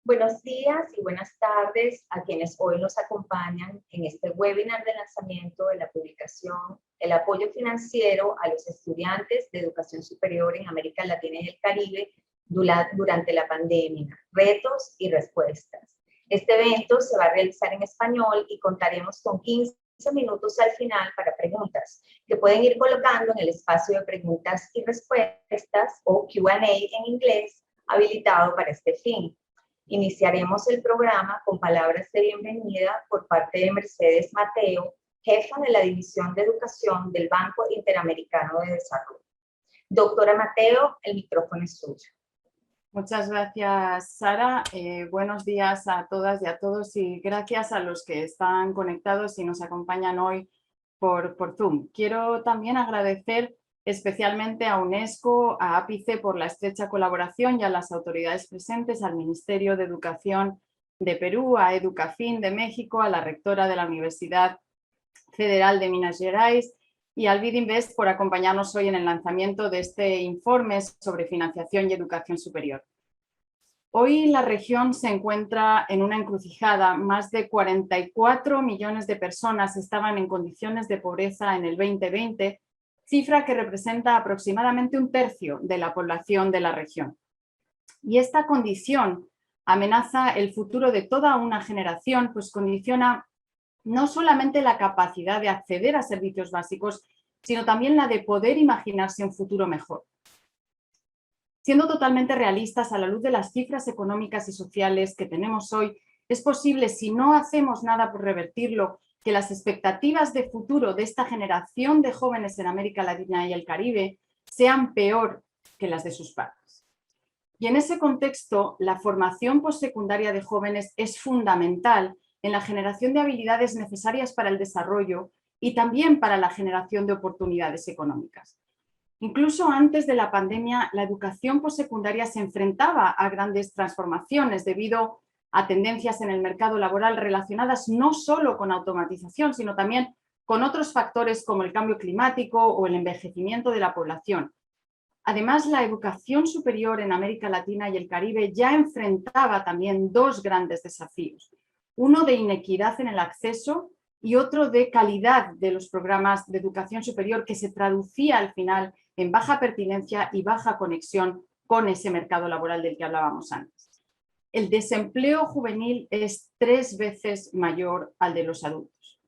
Buenos días y buenas tardes a quienes hoy nos acompañan en este webinar de lanzamiento de la publicación El apoyo financiero a los estudiantes de educación superior en América Latina y el Caribe durante la pandemia, retos y respuestas. Este evento se va a realizar en español y contaremos con 15 minutos al final para preguntas que pueden ir colocando en el espacio de preguntas y respuestas o Q&A en inglés habilitado para este fin. Iniciaremos el programa con palabras de bienvenida por parte de Mercedes Mateo, jefa de la División de Educación del Banco Interamericano de Desarrollo. Doctora Mateo, el micrófono es suyo. Muchas gracias, Sara. Buenos días a todas y a todos y gracias a los que están conectados y nos acompañan hoy por Zoom. Quiero también agradecer especialmente a UNESCO, a APICE por la estrecha colaboración y a las autoridades presentes, al Ministerio de Educación de Perú, a Educafin de México, a la rectora de la Universidad Federal de Minas Gerais y al BID-Invest por acompañarnos hoy en el lanzamiento de este informe sobre financiación y educación superior. Hoy la región se encuentra en una encrucijada. Más de 44 millones de personas estaban en condiciones de pobreza en el 2020, cifra que representa aproximadamente un tercio de la población de la región. Y esta condición amenaza el futuro de toda una generación, pues condiciona no solamente la capacidad de acceder a servicios básicos, sino también la de poder imaginarse un futuro mejor. Siendo totalmente realistas, a la luz de las cifras económicas y sociales que tenemos hoy, es posible, si no hacemos nada por revertirlo, que las expectativas de futuro de esta generación de jóvenes en América Latina y el Caribe sean peor que las de sus padres. Y en ese contexto, la formación postsecundaria de jóvenes es fundamental en la generación de habilidades necesarias para el desarrollo y también para la generación de oportunidades económicas. Incluso antes de la pandemia, la educación postsecundaria se enfrentaba a grandes transformaciones debido a tendencias en el mercado laboral relacionadas no solo con automatización, sino también con otros factores como el cambio climático o el envejecimiento de la población. Además, la educación superior en América Latina y el Caribe ya enfrentaba también dos grandes desafíos. Uno de inequidad en el acceso y otro de calidad de los programas de educación superior, que se traducía al final en baja pertinencia y baja conexión con ese mercado laboral del que hablábamos antes. El desempleo juvenil es 3 veces mayor al de los adultos.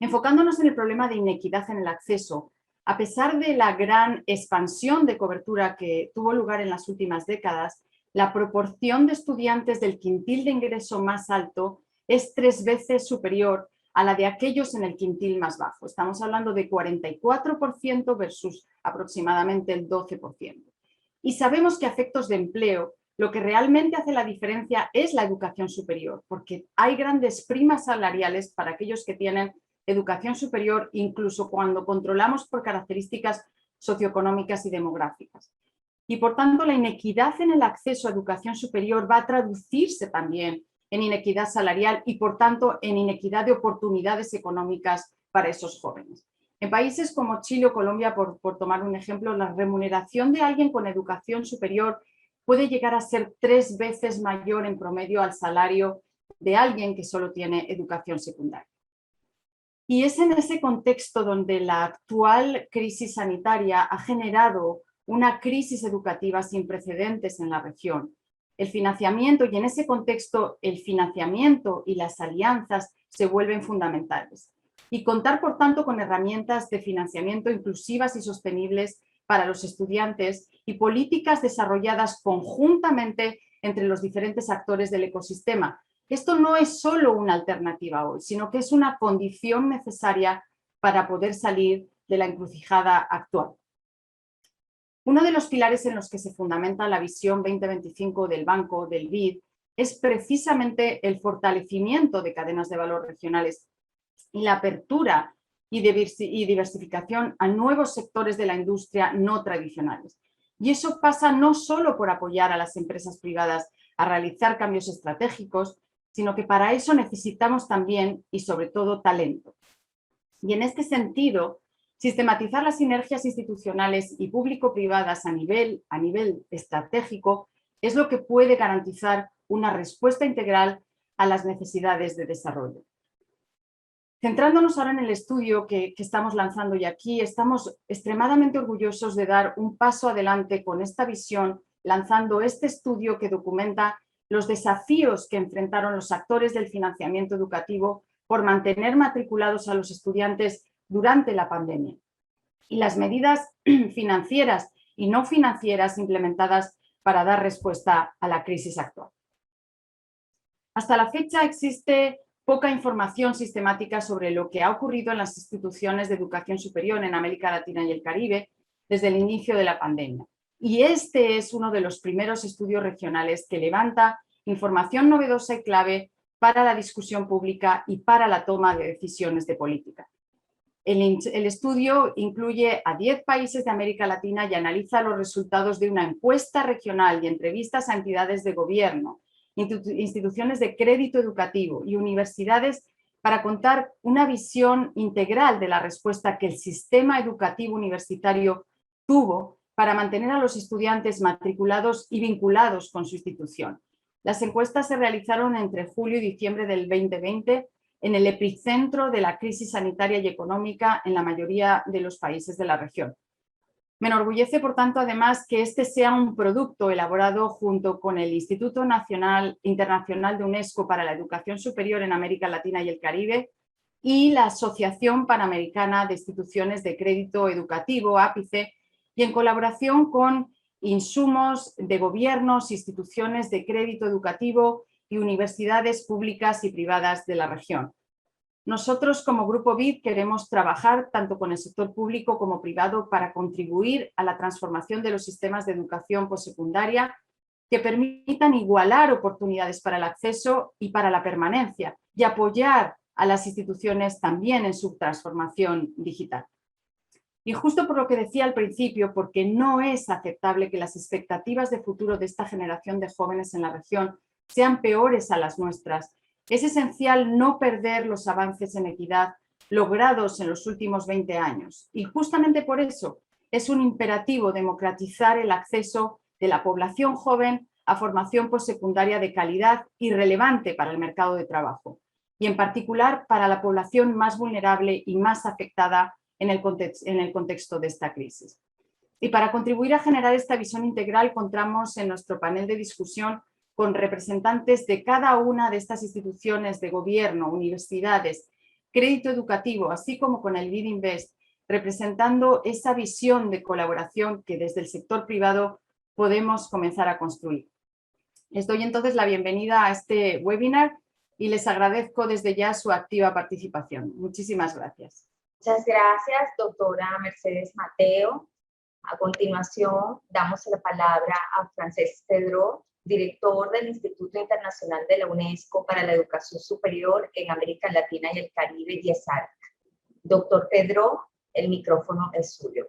Enfocándonos en el problema de inequidad en el acceso, a pesar de la gran expansión de cobertura que tuvo lugar en las últimas décadas, la proporción de estudiantes del quintil de ingreso más alto es 3 veces superior a la de aquellos en el quintil más bajo. Estamos hablando de 44% versus aproximadamente el 12%. Y sabemos que a efectos de empleo, lo que realmente hace la diferencia es la educación superior, porque hay grandes primas salariales para aquellos que tienen educación superior, incluso cuando controlamos por características socioeconómicas y demográficas. Y por tanto, la inequidad en el acceso a educación superior va a traducirse también en inequidad salarial y, por tanto, en inequidad de oportunidades económicas para esos jóvenes. En países como Chile o Colombia, por tomar un ejemplo, la remuneración de alguien con educación superior puede llegar a ser 3 veces mayor en promedio al salario de alguien que solo tiene educación secundaria. Y es en ese contexto donde la actual crisis sanitaria ha generado una crisis educativa sin precedentes en la región. El financiamiento, y en ese contexto el financiamiento y las alianzas se vuelven fundamentales. Y contar, por tanto, con herramientas de financiamiento inclusivas y sostenibles para los estudiantes y políticas desarrolladas conjuntamente entre los diferentes actores del ecosistema. Esto no es solo una alternativa hoy, sino que es una condición necesaria para poder salir de la encrucijada actual. Uno de los pilares en los que se fundamenta la visión 2025 del Banco, del BID, es precisamente el fortalecimiento de cadenas de valor regionales y la apertura y diversificación a nuevos sectores de la industria no tradicionales. Y eso pasa no solo por apoyar a las empresas privadas a realizar cambios estratégicos, sino que para eso necesitamos también y sobre todo talento. Y en este sentido, sistematizar las sinergias institucionales y público-privadas a nivel estratégico es lo que puede garantizar una respuesta integral a las necesidades de desarrollo. Centrándonos ahora en el estudio que estamos lanzando y aquí, estamos extremadamente orgullosos de dar un paso adelante con esta visión, lanzando este estudio que documenta los desafíos que enfrentaron los actores del financiamiento educativo por mantener matriculados a los estudiantes durante la pandemia y las medidas financieras y no financieras implementadas para dar respuesta a la crisis actual. Hasta la fecha existe poca información sistemática sobre lo que ha ocurrido en las instituciones de educación superior en América Latina y el Caribe desde el inicio de la pandemia. Y este es uno de los primeros estudios regionales que levanta información novedosa y clave para la discusión pública y para la toma de decisiones de política. El estudio incluye a 10 países de América Latina y analiza los resultados de una encuesta regional y entrevistas a entidades de gobierno, instituciones de crédito educativo y universidades para contar una visión integral de la respuesta que el sistema educativo universitario tuvo para mantener a los estudiantes matriculados y vinculados con su institución. Las encuestas se realizaron entre julio y diciembre del 2020 en el epicentro de la crisis sanitaria y económica en la mayoría de los países de la región. Me enorgullece, por tanto, además, que este sea un producto elaborado junto con el Instituto Internacional de UNESCO para la Educación Superior en América Latina y el Caribe y la Asociación Panamericana de Instituciones de Crédito Educativo, APICE, y en colaboración con insumos de gobiernos, instituciones de crédito educativo y universidades públicas y privadas de la región. Nosotros, como Grupo BID, queremos trabajar tanto con el sector público como privado para contribuir a la transformación de los sistemas de educación postsecundaria que permitan igualar oportunidades para el acceso y para la permanencia y apoyar a las instituciones también en su transformación digital. Y justo por lo que decía al principio, porque no es aceptable que las expectativas de futuro de esta generación de jóvenes en la región sean peores a las nuestras, es esencial no perder los avances en equidad logrados en los últimos 20 años. Y justamente por eso es un imperativo democratizar el acceso de la población joven a formación postsecundaria de calidad y relevante para el mercado de trabajo, y en particular para la población más vulnerable y más afectada en el contexto de esta crisis. Y para contribuir a generar esta visión integral, contamos en nuestro panel de discusión con representantes de cada una de estas instituciones de gobierno, universidades, crédito educativo, así como con el BID Invest, representando esa visión de colaboración que desde el sector privado podemos comenzar a construir. Les doy entonces la bienvenida a este webinar y les agradezco desde ya su activa participación. Muchísimas gracias. Muchas gracias, doctora Mercedes Mateo. A continuación, damos la palabra a Francesc Pedró, director del Instituto Internacional de la UNESCO para la Educación Superior en América Latina y el Caribe, IESARC. Doctor Pedró, el micrófono es suyo.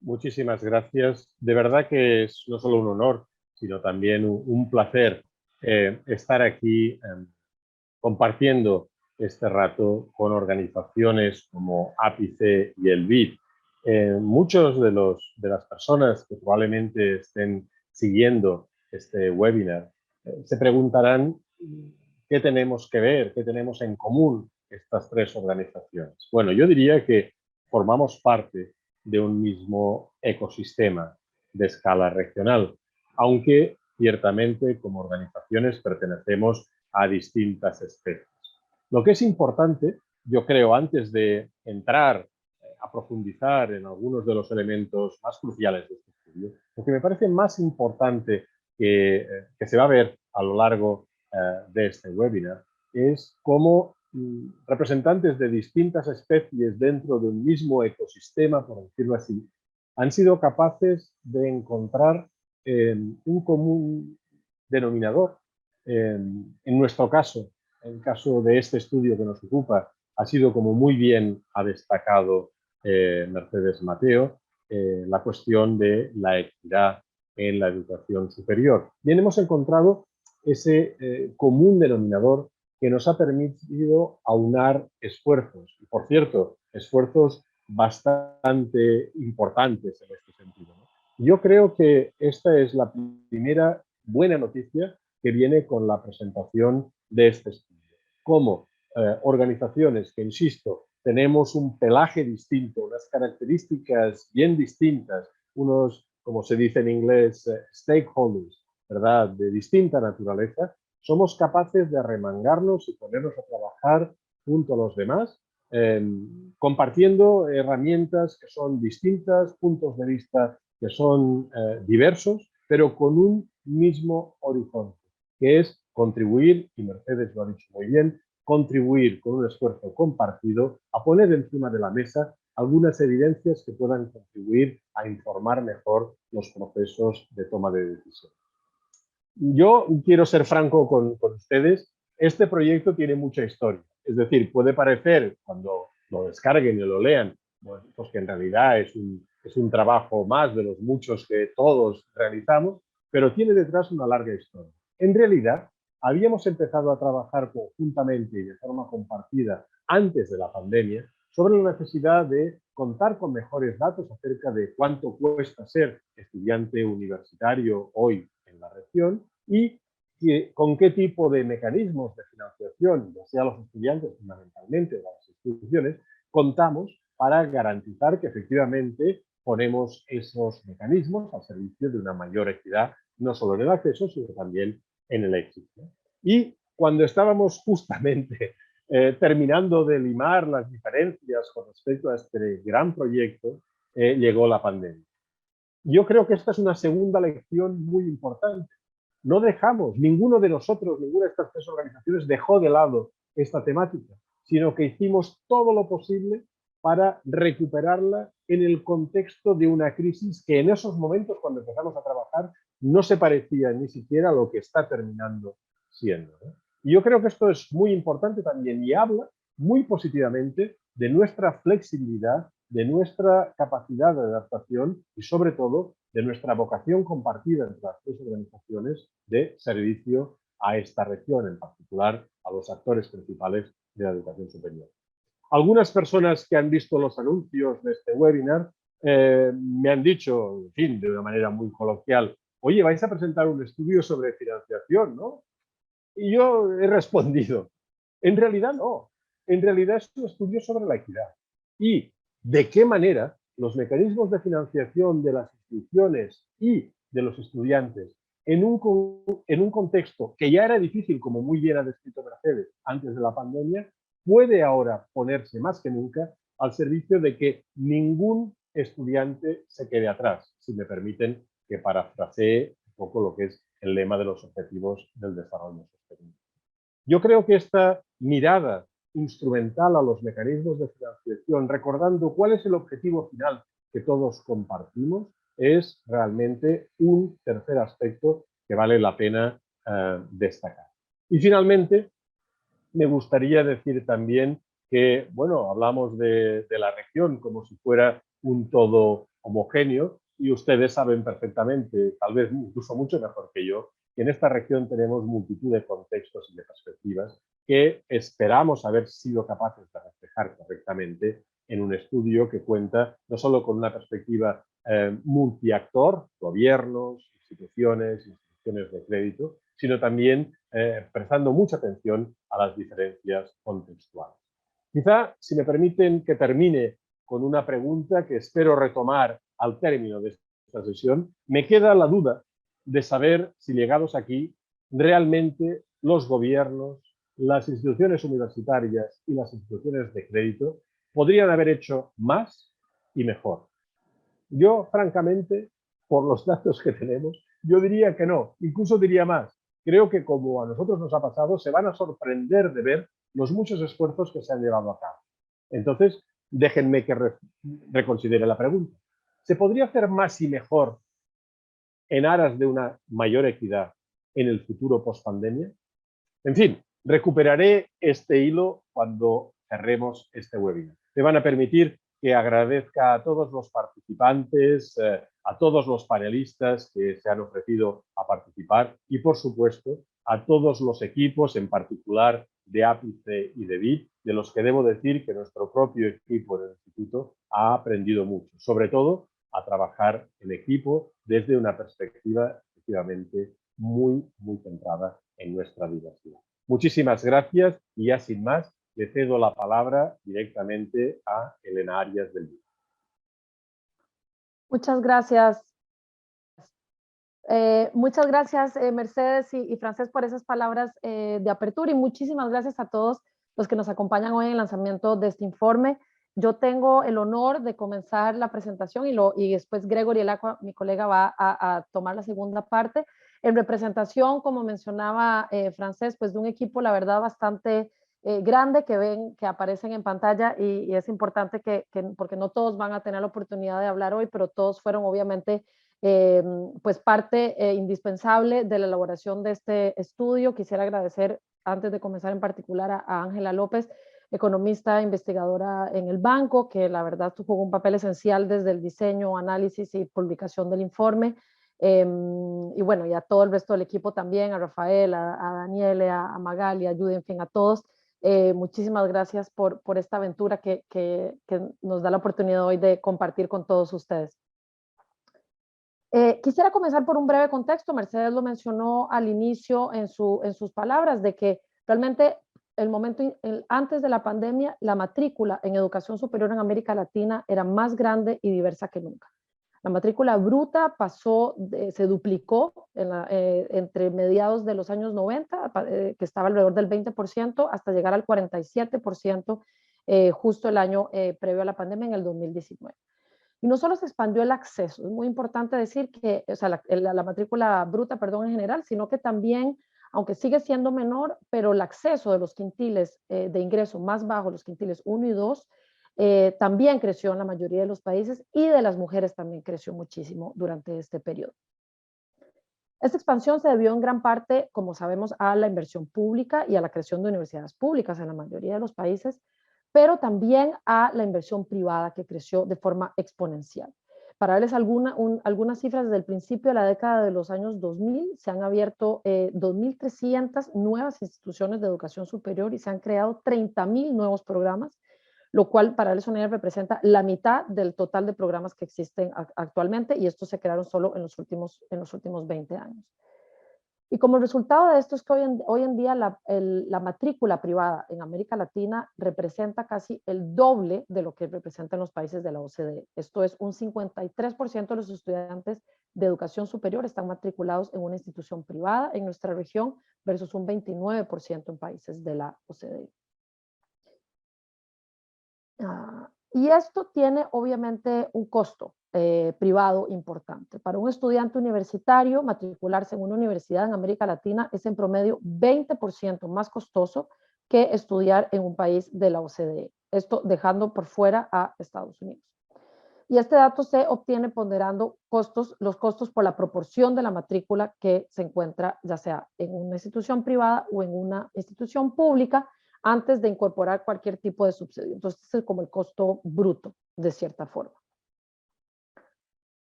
Muchísimas gracias. De verdad que es no solo un honor, sino también un placer estar aquí compartiendo este rato con organizaciones como APICE y el BID. Muchos de las personas que probablemente estén siguiendo este webinar se preguntarán qué tenemos que ver, qué tenemos en común estas tres organizaciones. Bueno, yo diría que formamos parte de un mismo ecosistema de escala regional, aunque ciertamente como organizaciones pertenecemos a distintas especies. Lo que es importante, yo creo, antes de entrar a profundizar en algunos de los elementos más cruciales de este estudio, lo que me parece más importante que se va a ver a lo largo de este webinar es cómo representantes de distintas especies dentro de un mismo ecosistema, por decirlo así, han sido capaces de encontrar un común denominador. En nuestro caso, en el caso de este estudio que nos ocupa, ha sido, como muy bien ha destacado Mercedes Mateo, la cuestión de la equidad en la educación superior. Bien, hemos encontrado ese común denominador que nos ha permitido aunar esfuerzos. Y, por cierto, esfuerzos bastante importantes en este sentido, ¿no? Yo creo que esta es la primera buena noticia que viene con la presentación de este estudio. Como organizaciones que, insisto, tenemos un pelaje distinto, unas características bien distintas, unos, como se dice en inglés, stakeholders, ¿verdad?, de distinta naturaleza, somos capaces de arremangarnos y ponernos a trabajar junto a los demás, compartiendo herramientas que son distintas, puntos de vista que son diversos, pero con un mismo horizonte, que es contribuir, y Mercedes lo ha dicho muy bien, contribuir con un esfuerzo compartido a poner encima de la mesa algunas evidencias que puedan contribuir a informar mejor los procesos de toma de decisiones. Yo quiero ser franco con ustedes, este proyecto tiene mucha historia, es decir, puede parecer, cuando lo descarguen y lo lean, bueno, pues que en realidad es un trabajo más de los muchos que todos realizamos, pero tiene detrás una larga historia. En realidad, habíamos empezado a trabajar conjuntamente y de forma compartida antes de la pandemia sobre la necesidad de contar con mejores datos acerca de cuánto cuesta ser estudiante universitario hoy en la región y con qué tipo de mecanismos de financiación, ya sea los estudiantes fundamentalmente o las instituciones, contamos para garantizar que efectivamente ponemos esos mecanismos al servicio de una mayor equidad, no solo en el acceso, sino también en el éxito. Y cuando estábamos justamente terminando de limar las diferencias con respecto a este gran proyecto, llegó la pandemia. Yo creo que esta es una segunda lección muy importante. No dejamos, ninguno de nosotros, ninguna de estas tres organizaciones dejó de lado esta temática, sino que hicimos todo lo posible para recuperarla en el contexto de una crisis que en esos momentos, cuando empezamos a trabajar, no se parecía ni siquiera a lo que está terminando siendo, ¿no? Y yo creo que esto es muy importante también y habla muy positivamente de nuestra flexibilidad, de nuestra capacidad de adaptación y, sobre todo, de nuestra vocación compartida entre las tres organizaciones de servicio a esta región, en particular a los actores principales de la educación superior. Algunas personas que han visto los anuncios de este webinar me han dicho, en fin, de una manera muy coloquial, oye, vais a presentar un estudio sobre financiación, ¿no? Y yo he respondido, en realidad no, en realidad es un estudio sobre la equidad y de qué manera los mecanismos de financiación de las instituciones y de los estudiantes en un contexto que ya era difícil, como muy bien ha descrito Mercedes, antes de la pandemia, puede ahora ponerse más que nunca al servicio de que ningún estudiante se quede atrás, si me permiten que parafrasee un poco lo que es el lema de los objetivos del desarrollo sostenible. Yo creo que esta mirada instrumental a los mecanismos de financiación, recordando cuál es el objetivo final que todos compartimos, es realmente un tercer aspecto que vale la pena destacar. Y finalmente, me gustaría decir también que, bueno, hablamos de la región como si fuera un todo homogéneo y ustedes saben perfectamente, tal vez incluso mucho mejor que yo, que en esta región tenemos multitud de contextos y de perspectivas que esperamos haber sido capaces de reflejar correctamente en un estudio que cuenta no solo con una perspectiva multiactor, gobiernos, instituciones de crédito, sino también prestando mucha atención a las diferencias contextuales. Quizá, si me permiten que termine con una pregunta que espero retomar al término de esta sesión, me queda la duda de saber si llegados aquí realmente los gobiernos, las instituciones universitarias y las instituciones de crédito podrían haber hecho más y mejor. Yo, francamente, por los datos que tenemos, yo diría que no, incluso diría más. Creo que como a nosotros nos ha pasado, se van a sorprender de ver los muchos esfuerzos que se han llevado a cabo. Entonces, déjenme que reconsidere la pregunta. ¿Se podría hacer más y mejor en aras de una mayor equidad en el futuro post-pandemia? En fin, recuperaré este hilo cuando cerremos este webinar. Me van a permitir que agradezca a todos los participantes, a todos los panelistas que se han ofrecido a participar y, por supuesto, a todos los equipos, en particular de Ápice y de BID, de los que debo decir que nuestro propio equipo del Instituto ha aprendido mucho, sobre todo a trabajar en equipo desde una perspectiva efectivamente muy, muy centrada en nuestra diversidad. Muchísimas gracias y ya sin más, le cedo la palabra directamente a Elena Arias del Vivo. Muchas gracias. Muchas gracias, Mercedes y Francés, por esas palabras de apertura, y muchísimas gracias a todos los que nos acompañan hoy en el lanzamiento de este informe. Yo tengo el honor de comenzar la presentación y después Gregory Elacqua, mi colega, va a tomar la segunda parte. En representación, como mencionaba Francés, pues de un equipo, la verdad, bastante grande que aparecen en pantalla, y es importante porque no todos van a tener la oportunidad de hablar hoy, pero todos fueron obviamente pues parte indispensable de la elaboración de este estudio. Quisiera agradecer, antes de comenzar, en particular a Ángela López, economista, investigadora en el banco, que la verdad jugó un papel esencial desde el diseño, análisis y publicación del informe. Y bueno, y a todo el resto del equipo también, a Rafael, a Daniele, a Magali, a Judy, en fin, a todos. Muchísimas gracias por esta aventura que nos da la oportunidad hoy de compartir con todos ustedes. Quisiera comenzar por un breve contexto. Mercedes lo mencionó al inicio en sus palabras, de que realmente antes de la pandemia, la matrícula en educación superior en América Latina era más grande y diversa que nunca. La matrícula bruta se duplicó entre mediados de los años 90, que estaba alrededor del 20%, hasta llegar al 47% justo el año previo a la pandemia, en el 2019. Y no solo se expandió el acceso, es muy importante decir que, o sea, la matrícula bruta, perdón, en general, sino que también, aunque sigue siendo menor, pero el acceso de los quintiles de ingreso más bajo, los quintiles 1 y 2, también creció en la mayoría de los países, y de las mujeres también creció muchísimo durante este periodo. Esta expansión se debió en gran parte, como sabemos, a la inversión pública y a la creación de universidades públicas en la mayoría de los países, pero también a la inversión privada, que creció de forma exponencial. Para darles algunas cifras, desde el principio de la década de los años 2000 se han abierto 2.300 nuevas instituciones de educación superior y se han creado 30.000 nuevos programas, lo cual, para darles una idea, representa la mitad del total de programas que existen actualmente, y estos se crearon solo en los últimos 20 años. Y como resultado de esto es que hoy en día la matrícula privada en América Latina representa casi el doble de lo que representan los países de la OCDE. Esto es, un 53% de los estudiantes de educación superior están matriculados en una institución privada en nuestra región, versus un 29% en países de la OCDE. Y esto tiene obviamente un costo privado importante. Para un estudiante universitario, matricularse en una universidad en América Latina es en promedio 20% más costoso que estudiar en un país de la OCDE. Esto dejando por fuera a Estados Unidos. Y este dato se obtiene ponderando los costos por la proporción de la matrícula que se encuentra ya sea en una institución privada o en una institución pública, antes de incorporar cualquier tipo de subsidio. Entonces, este es como el costo bruto, de cierta forma.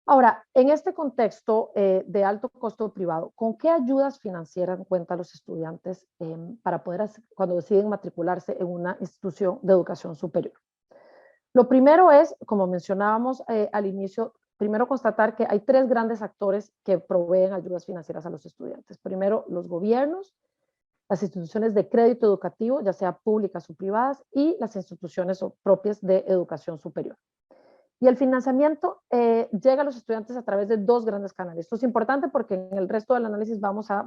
Ahora, en este contexto de alto costo privado, ¿con qué ayudas financieras cuentan los estudiantes para poder cuando deciden matricularse en una institución de educación superior? Lo primero es, como mencionábamos al inicio, primero constatar que hay 3 grandes actores que proveen ayudas financieras a los estudiantes. Primero, los gobiernos, las instituciones de crédito educativo, ya sea públicas o privadas, y las instituciones propias de educación superior. Y el financiamiento llega a los estudiantes a través de 2 grandes canales. Esto es importante porque en el resto del análisis vamos a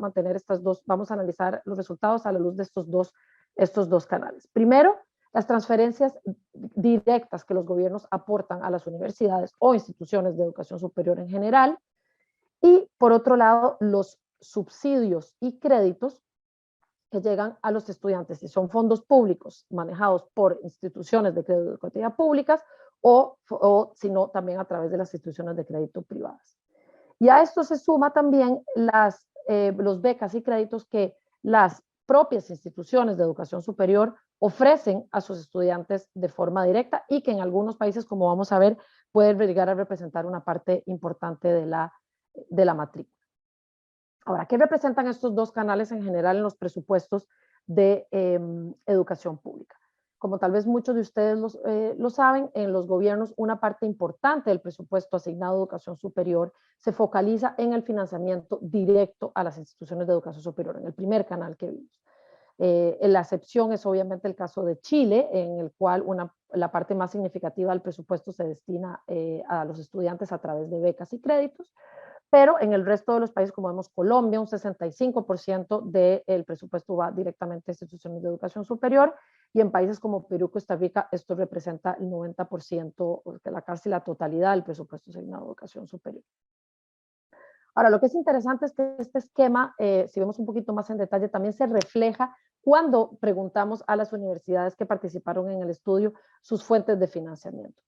analizar los resultados a la luz de estos dos canales. Primero, las transferencias directas que los gobiernos aportan a las universidades o instituciones de educación superior en general. Y por otro lado, los subsidios y créditos que llegan a los estudiantes, si son fondos públicos manejados por instituciones de crédito educativa públicas o si no, también a través de las instituciones de crédito privadas. Y a esto se suma también los becas y créditos que las propias instituciones de educación superior ofrecen a sus estudiantes de forma directa, y que en algunos países, como vamos a ver, pueden llegar a representar una parte importante de la matrícula. Ahora, ¿qué representan estos 2 canales en general en los presupuestos de educación pública? como tal vez muchos de ustedes lo saben, en los gobiernos una parte importante del presupuesto asignado a educación superior se focaliza en el financiamiento directo a las instituciones de educación superior, en el primer canal que vimos. La excepción es obviamente el caso de Chile, en el cual la parte más significativa del presupuesto se destina a los estudiantes a través de becas y créditos, pero en el resto de los países, como vemos Colombia, un 65% del presupuesto va directamente a instituciones de educación superior, y en países como Perú, Costa Rica, esto representa el 90%, casi la totalidad del presupuesto asignado a educación superior. Ahora, lo que es interesante es que este esquema, si vemos un poquito más en detalle, también se refleja cuando preguntamos a las universidades que participaron en el estudio sus fuentes de financiamiento.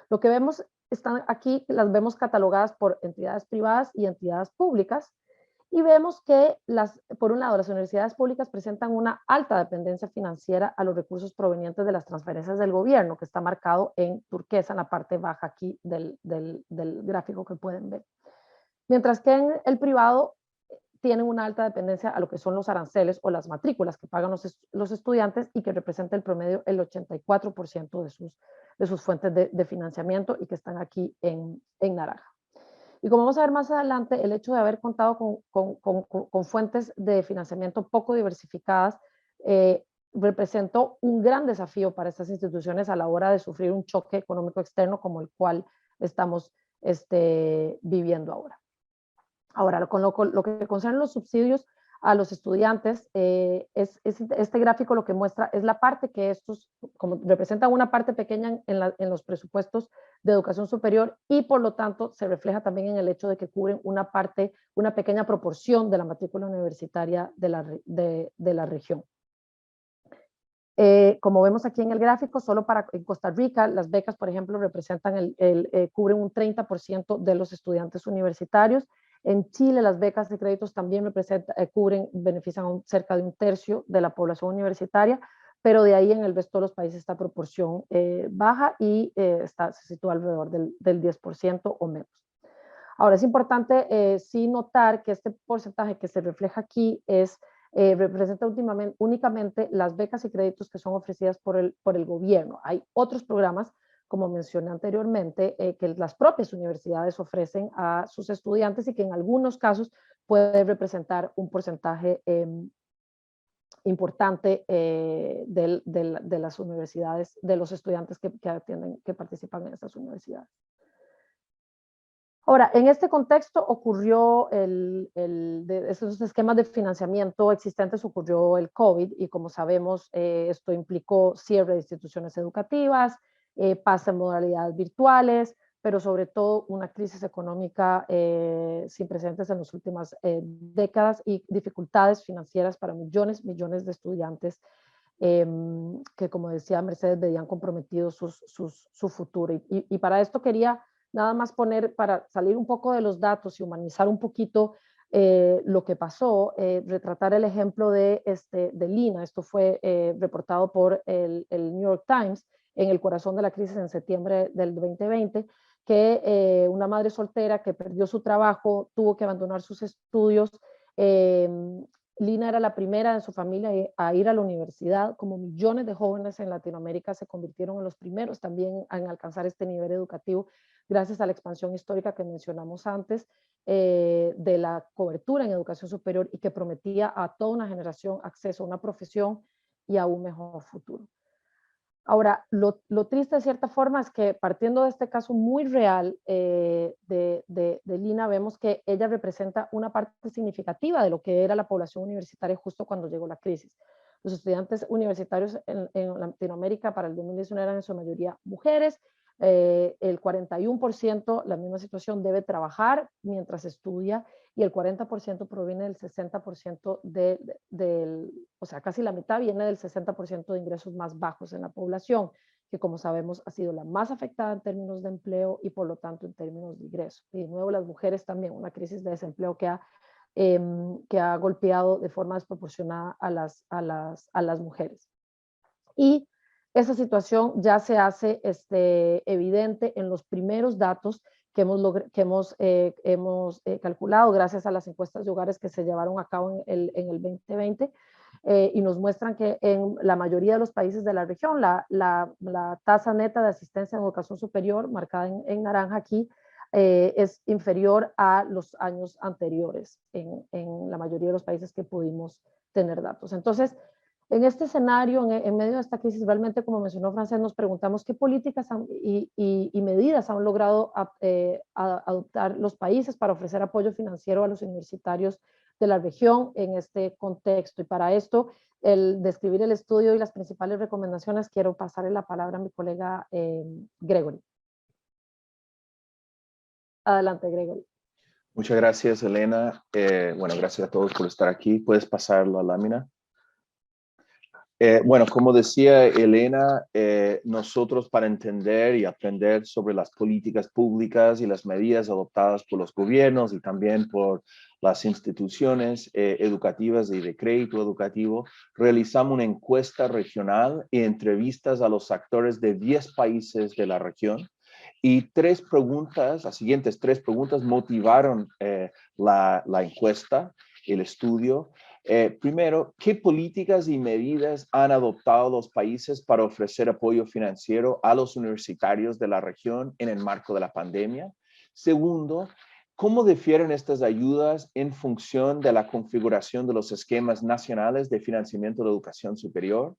Lo que vemos están aquí, las vemos catalogadas por entidades privadas y entidades públicas, y vemos que, por un lado, las universidades públicas presentan una alta dependencia financiera a los recursos provenientes de las transferencias del gobierno, que está marcado en turquesa en la parte baja aquí del gráfico que pueden ver. Mientras que en el privado tienen una alta dependencia a lo que son los aranceles o las matrículas que pagan los estudiantes, y que representa el promedio el 84% de sus fuentes de financiamiento, y que están aquí en naranja. Y como vamos a ver más adelante, el hecho de haber contado con fuentes de financiamiento poco diversificadas representó un gran desafío para estas instituciones a la hora de sufrir un choque económico externo como el cual estamos viviendo ahora. Ahora, con lo que concierne los subsidios a los estudiantes, este gráfico lo que muestra es la parte que estos, como representan una parte pequeña en los presupuestos de educación superior, y por lo tanto se refleja también en el hecho de que cubren una pequeña proporción de la matrícula universitaria de la región. Como vemos aquí en el gráfico, solo en Costa Rica, las becas, por ejemplo, cubren un 30% de los estudiantes universitarios. En Chile, las becas de créditos también benefician a cerca de un tercio de la población universitaria, pero de ahí en el resto de los países esta proporción baja y se sitúa alrededor del 10% o menos. Ahora, es importante sí notar que este porcentaje que se refleja aquí representa únicamente las becas y créditos que son ofrecidas por el gobierno. Hay otros programas, como mencioné anteriormente, que las propias universidades ofrecen a sus estudiantes, y que en algunos casos puede representar un porcentaje importante de las universidades, de los estudiantes que participan en estas universidades. Ahora, en este contexto ocurrió de esos esquemas de financiamiento existentes, ocurrió el COVID, y como sabemos, esto implicó cierre de instituciones educativas, pase en modalidades virtuales, pero sobre todo una crisis económica sin precedentes en las últimas décadas, y dificultades financieras para millones de estudiantes que, como decía Mercedes, veían comprometido su futuro. Y para esto quería nada más para salir un poco de los datos y humanizar un poquito lo que pasó, retratar el ejemplo de Lina. Esto fue reportado por el New York Times en el corazón de la crisis en septiembre del 2020, que una madre soltera que perdió su trabajo, tuvo que abandonar sus estudios. Lina era la primera de su familia a ir a la universidad, como millones de jóvenes en Latinoamérica se convirtieron en los primeros también en alcanzar este nivel educativo, gracias a la expansión histórica que mencionamos antes de la cobertura en educación superior, y que prometía a toda una generación acceso a una profesión y a un mejor futuro. Ahora, lo triste de cierta forma es que, partiendo de este caso muy real de Lina, vemos que ella representa una parte significativa de lo que era la población universitaria justo cuando llegó la crisis. Los estudiantes universitarios en Latinoamérica para el 2019 eran en su mayoría mujeres. El 41%, la misma situación, debe trabajar mientras estudia, y el 40% proviene del 60% o sea, casi la mitad viene del 60% de ingresos más bajos en la población, que, como sabemos, ha sido la más afectada en términos de empleo y por lo tanto en términos de ingresos. Y de nuevo, las mujeres también, una crisis de desempleo que ha golpeado de forma desproporcionada a las mujeres. Y esa situación ya se hace evidente en los primeros datos que hemos calculado gracias a las encuestas de hogares que se llevaron a cabo en el 2020, y nos muestran que en la mayoría de los países de la región la tasa neta de asistencia en educación superior, marcada en naranja aquí, es inferior a los años anteriores en la mayoría de los países que pudimos tener datos. Entonces, en este escenario, en medio de esta crisis, realmente, como mencionó Francés, nos preguntamos qué políticas y medidas han logrado adoptar los países para ofrecer apoyo financiero a los universitarios de la región en este contexto. Y para esto, el describir el estudio y las principales recomendaciones, quiero pasarle la palabra a mi colega Gregory. Adelante, Gregory. Muchas gracias, Elena. Bueno, gracias a todos por estar aquí. ¿Puedes pasar la lámina? Bueno, como decía Elena, nosotros para entender y aprender sobre las políticas públicas y las medidas adoptadas por los gobiernos y también por las instituciones educativas y de crédito educativo, realizamos una encuesta regional y entrevistas a los actores de 10 países de la región. Y las siguientes tres preguntas motivaron la encuesta, el estudio. Primero, ¿qué políticas y medidas han adoptado los países para ofrecer apoyo financiero a los universitarios de la región en el marco de la pandemia? Segundo, ¿cómo difieren estas ayudas en función de la configuración de los esquemas nacionales de financiamiento de educación superior?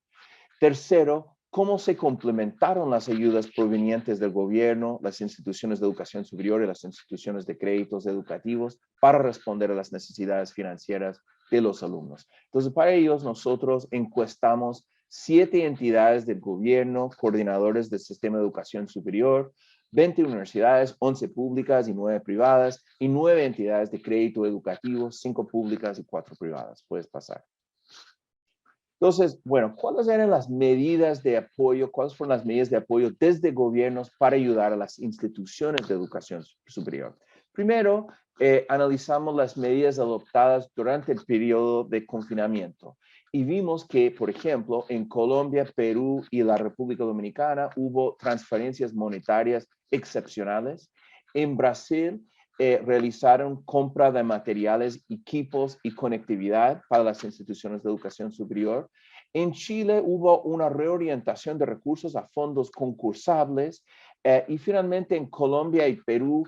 Tercero, ¿cómo se complementaron las ayudas provenientes del gobierno, las instituciones de educación superior y las instituciones de créditos educativos para responder a las necesidades financieras de los alumnos? Entonces, para ellos, nosotros encuestamos 7 entidades del gobierno, coordinadores del sistema de educación superior, 20 universidades, 11 públicas y 9 privadas, y 9 entidades de crédito educativo, 5 públicas y 4 privadas. Puedes pasar. Entonces, bueno, ¿cuáles eran las medidas de apoyo? ¿Cuáles fueron las medidas de apoyo desde gobiernos para ayudar a las instituciones de educación superior? Primero, analizamos las medidas adoptadas durante el periodo de confinamiento y vimos que, por ejemplo, en Colombia, Perú y la República Dominicana hubo transferencias monetarias excepcionales. En Brasil, realizaron compra de materiales, equipos y conectividad para las instituciones de educación superior. En Chile hubo una reorientación de recursos a fondos concursables y finalmente en Colombia y Perú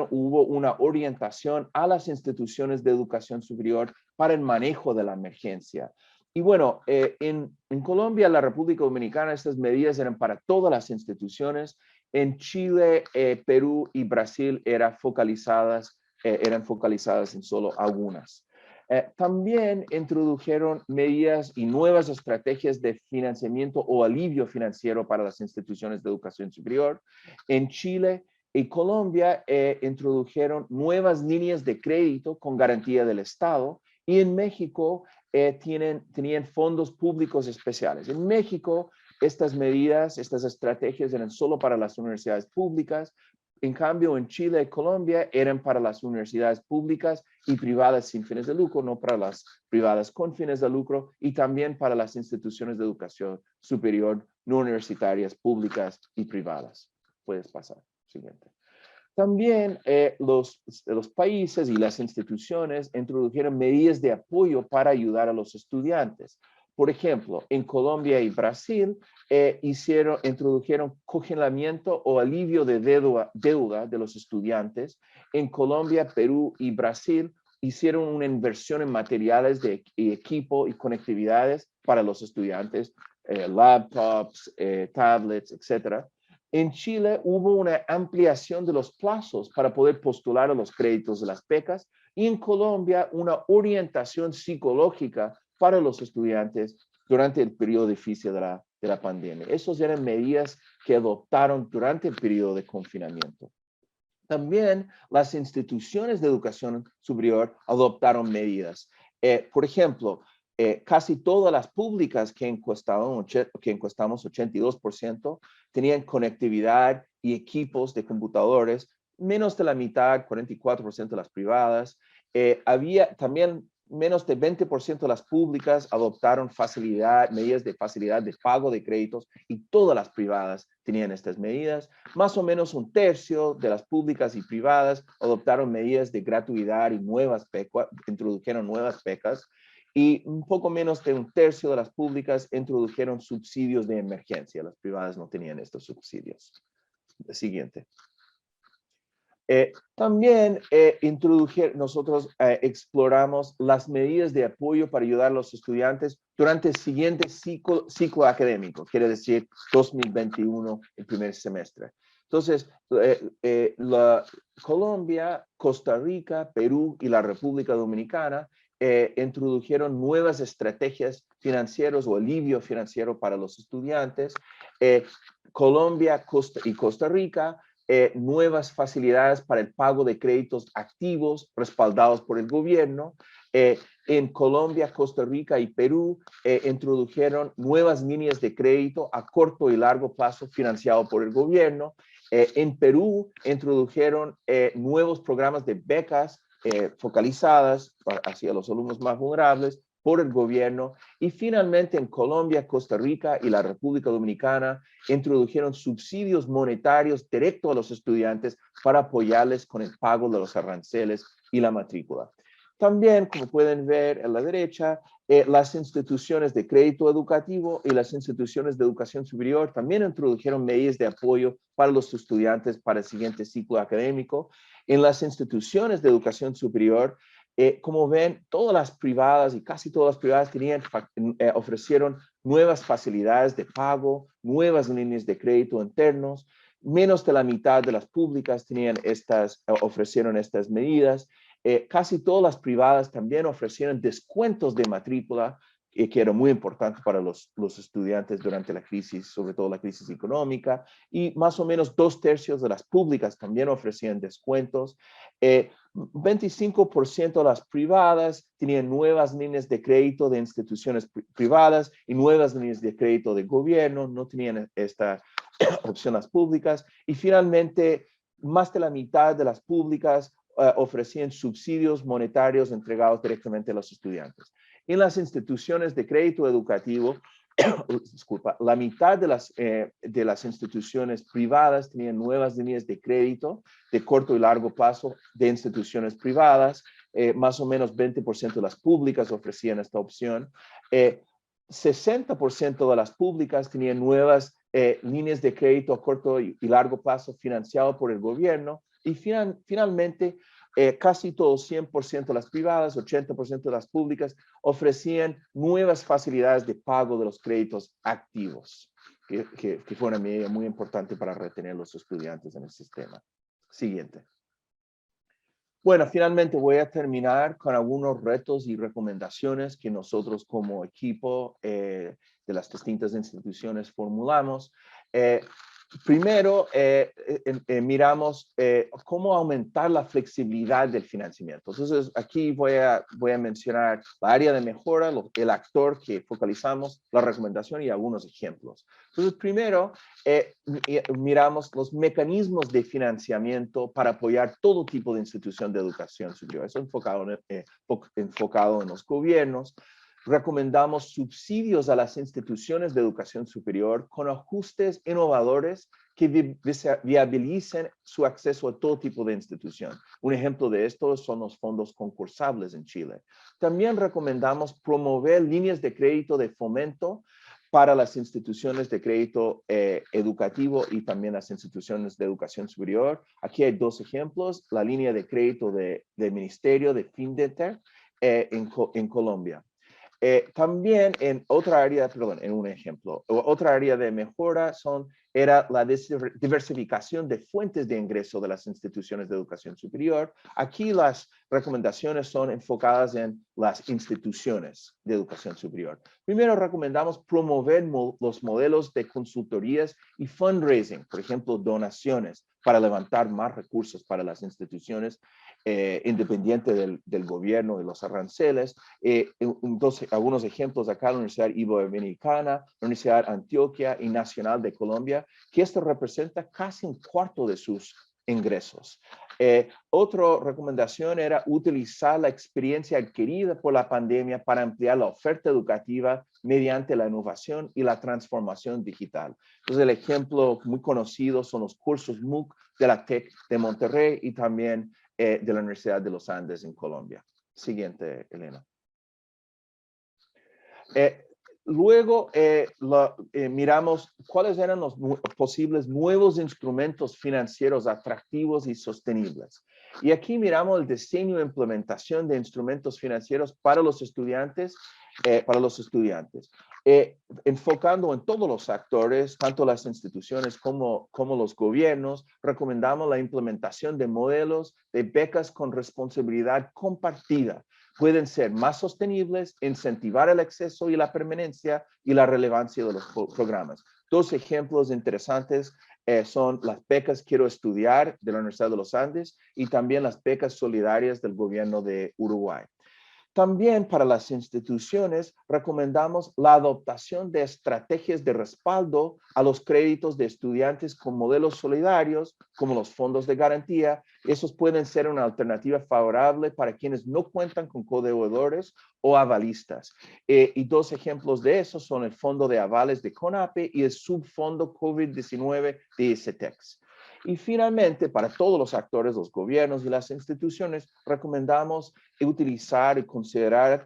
hubo una orientación a las instituciones de educación superior para el manejo de la emergencia. Y bueno, en Colombia, la República Dominicana, estas medidas eran para todas las instituciones. En Chile, Perú y Brasil eran focalizadas en solo algunas. También introdujeron medidas y nuevas estrategias de financiamiento o alivio financiero para las instituciones de educación superior. En Chile y Colombia introdujeron nuevas líneas de crédito con garantía del Estado. Y en México tenían fondos públicos especiales. En México, estas medidas, estas estrategias eran solo para las universidades públicas. En cambio, en Chile y Colombia eran para las universidades públicas y privadas sin fines de lucro, no para las privadas con fines de lucro, y también para las instituciones de educación superior no universitarias públicas y privadas. Puedes pasar. Siguiente. También los países y las instituciones introdujeron medidas de apoyo para ayudar a los estudiantes. Por ejemplo, en Colombia y Brasil introdujeron congelamiento o alivio de deuda de los estudiantes. En Colombia, Perú y Brasil hicieron una inversión en materiales de equipo y conectividades para los estudiantes, laptops, tablets, etc. En Chile hubo una ampliación de los plazos para poder postular a los créditos de las becas y en Colombia una orientación psicológica para los estudiantes durante el periodo difícil de la pandemia. Esas eran medidas que adoptaron durante el periodo de confinamiento. También las instituciones de educación superior adoptaron medidas. Por ejemplo, casi todas las públicas que encuestamos 82%, tenían conectividad y equipos de computadores, menos de la mitad, 44% de las privadas. Había también menos de 20% de las públicas adoptaron medidas de facilidad de pago de créditos y todas las privadas tenían estas medidas. Más o menos un tercio de las públicas y privadas adoptaron medidas de gratuidad y introdujeron nuevas becas. y un poco menos de un tercio de las públicas introdujeron subsidios de emergencia. Las privadas no tenían estos subsidios. Siguiente. También nosotros exploramos las medidas de apoyo para ayudar a los estudiantes durante el siguiente ciclo académico, quiere decir 2021, el primer semestre. Entonces, Colombia, Costa Rica, Perú y la República Dominicana introdujeron nuevas estrategias financieras o alivio financiero para los estudiantes. Colombia y Costa Rica, nuevas facilidades para el pago de créditos activos respaldados por el gobierno. En Colombia, Costa Rica y Perú introdujeron nuevas líneas de crédito a corto y largo plazo financiado por el gobierno. En Perú introdujeron nuevos programas de becas focalizadas hacia los alumnos más vulnerables por el gobierno. Y finalmente en Colombia, Costa Rica y la República Dominicana introdujeron subsidios monetarios directos a los estudiantes para apoyarles con el pago de los aranceles y la matrícula. También, como pueden ver a la derecha, las instituciones de crédito educativo y las instituciones de educación superior también introdujeron medidas de apoyo para los estudiantes para el siguiente ciclo académico. En las instituciones de educación superior, como ven, todas las privadas y casi todas las privadas ofrecieron nuevas facilidades de pago, nuevas líneas de crédito internos. Menos de la mitad de las públicas ofrecieron estas medidas. Casi todas las privadas también ofrecieron descuentos de matrícula, que era muy importante para los estudiantes durante la crisis, sobre todo la crisis económica, y más o menos 2/3 de las públicas también ofrecían descuentos. 25% de las privadas tenían nuevas líneas de crédito de instituciones privadas y nuevas líneas de crédito de gobierno, no tenían esta opción las públicas. Y finalmente, más de la mitad de las públicas ofrecían subsidios monetarios entregados directamente a los estudiantes. En las instituciones de crédito educativo, la mitad de las instituciones privadas tenían nuevas líneas de crédito de corto y largo plazo de instituciones privadas. Más o menos 20% de las públicas ofrecían esta opción. 60% de las públicas tenían nuevas líneas de crédito a corto y largo plazo financiado por el gobierno. Y finalmente, casi todos, 100% de las privadas, 80% de las públicas, ofrecían nuevas facilidades de pago de los créditos activos, que fue una medida muy importante para retener a los estudiantes en el sistema. Siguiente. Bueno, finalmente voy a terminar con algunos retos y recomendaciones que nosotros como equipo de las distintas instituciones formulamos. Primero, miramos cómo aumentar la flexibilidad del financiamiento. Entonces, aquí voy a mencionar la área de mejora, el actor que focalizamos, la recomendación y algunos ejemplos. Entonces, primero, miramos los mecanismos de financiamiento para apoyar todo tipo de institución de educación superior. Eso enfocado en los gobiernos. Recomendamos subsidios a las instituciones de educación superior con ajustes innovadores que viabilicen su acceso a todo tipo de institución. Un ejemplo de esto son los fondos concursables en Chile. También recomendamos promover líneas de crédito de fomento para las instituciones de crédito educativo y también las instituciones de educación superior. Aquí hay dos ejemplos, la línea de crédito del Ministerio de FINDETER en Colombia. También en otra área, en un ejemplo, otra área de mejora era la diversificación de fuentes de ingreso de las instituciones de educación superior. Aquí las recomendaciones son enfocadas en las instituciones de educación superior. Primero, recomendamos promover los modelos de consultorías y fundraising, por ejemplo, donaciones para levantar más recursos para las instituciones independiente del gobierno y los aranceles. Entonces, algunos ejemplos acá, la Universidad Iberoamericana, la Universidad Antioquia y Nacional de Colombia, que esto representa casi un cuarto de sus ingresos. Otra recomendación era utilizar la experiencia adquirida por la pandemia para ampliar la oferta educativa mediante la innovación y la transformación digital. Entonces, el ejemplo muy conocido son los cursos MOOC de la TEC de Monterrey y también de la Universidad de los Andes en Colombia. Siguiente, Elena. Luego miramos cuáles eran los posibles nuevos instrumentos financieros atractivos y sostenibles. Y aquí miramos el diseño e implementación de instrumentos financieros para los estudiantes, enfocando en todos los actores, tanto las instituciones como los gobiernos. Recomendamos la implementación de modelos de becas con responsabilidad compartida. Pueden ser más sostenibles, incentivar el acceso y la permanencia y la relevancia de los programas. Dos ejemplos interesantes son las becas Quiero Estudiar de la Universidad de los Andes y también las becas solidarias del gobierno de Uruguay. También para las instituciones recomendamos la adoptación de estrategias de respaldo a los créditos de estudiantes con modelos solidarios, como los fondos de garantía. Esos pueden ser una alternativa favorable para quienes no cuentan con codeudores o avalistas. Y dos ejemplos de eso son el Fondo de Avales de CONAPE y el Subfondo COVID-19 de ICETEX. Y finalmente, para todos los actores, los gobiernos y las instituciones, recomendamos utilizar y considerar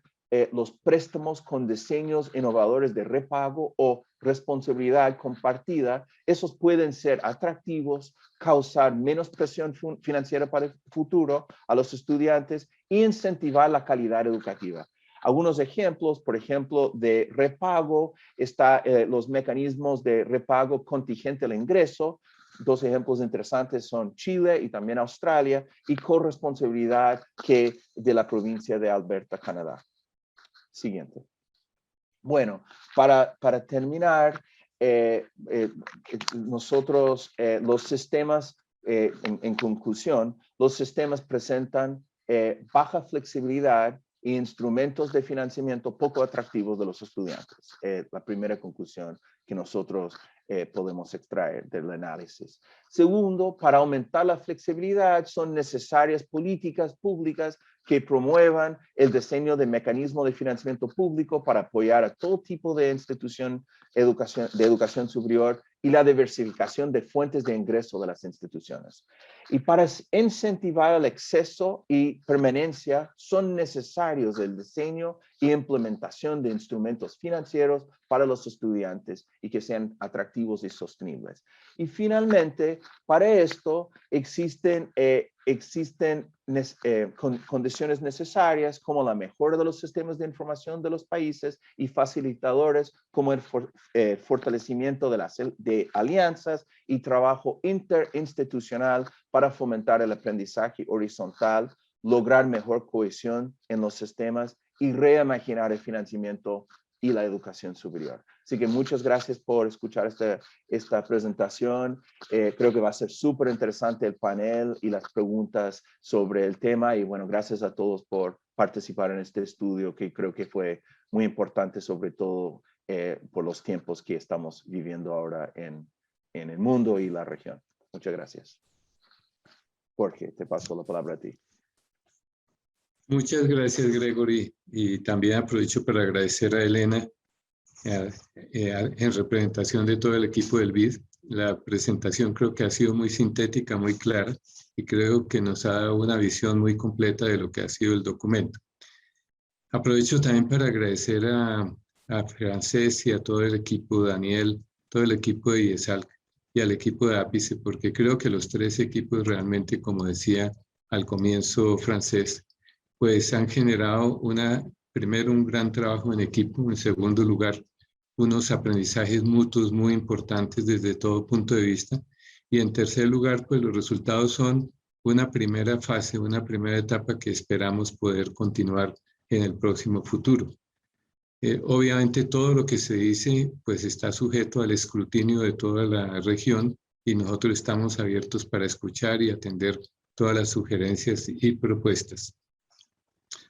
los préstamos con diseños innovadores de repago o responsabilidad compartida. Esos pueden ser atractivos, causar menos presión financiera para el futuro a los estudiantes e incentivar la calidad educativa. Algunos ejemplos, por ejemplo, de repago, los mecanismos de repago contingente al ingreso. Dos ejemplos interesantes son Chile y también Australia, y corresponsabilidad de la provincia de Alberta, Canadá. Siguiente. Bueno, para terminar, nosotros, los sistemas, en conclusión, los sistemas presentan baja flexibilidad e instrumentos de financiamiento poco atractivos de los estudiantes. La primera conclusión que nosotros podemos extraer del análisis. Segundo, para aumentar la flexibilidad son necesarias políticas públicas que promuevan el diseño de mecanismos de financiamiento público para apoyar a todo tipo de institución de educación superior y la diversificación de fuentes de ingreso de las instituciones. Y para incentivar el acceso y permanencia son necesarios el diseño y implementación de instrumentos financieros para los estudiantes y que sean atractivos y sostenibles. Y finalmente, para esto existen condiciones necesarias como la mejora de los sistemas de información de los países y facilitadores como el fortalecimiento de alianzas y trabajo interinstitucional para fomentar el aprendizaje horizontal, lograr mejor cohesión en los sistemas y reimaginar el financiamiento y la educación superior. Así que muchas gracias por escuchar esta presentación. Creo que va a ser súper interesante el panel y las preguntas sobre el tema. Y bueno, gracias a todos por participar en este estudio que creo que fue muy importante, sobre todo por los tiempos que estamos viviendo ahora en el mundo y la región. Muchas gracias. Jorge, te paso la palabra a ti. Muchas gracias, Gregory, y también aprovecho para agradecer a Elena en representación de todo el equipo del BID. La presentación creo que ha sido muy sintética, muy clara, y creo que nos ha dado una visión muy completa de lo que ha sido el documento. Aprovecho también para agradecer a Francés y a todo el equipo, Daniel, todo el equipo de IESALC y al equipo de APICE, porque creo que los tres equipos realmente, como decía al comienzo Francés, pues han generado primero un gran trabajo en equipo, en segundo lugar, unos aprendizajes mutuos muy importantes desde todo punto de vista, y en tercer lugar, pues los resultados son una primera fase, una primera etapa que esperamos poder continuar en el próximo futuro. Obviamente todo lo que se dice pues está sujeto al escrutinio de toda la región y nosotros estamos abiertos para escuchar y atender todas las sugerencias y propuestas.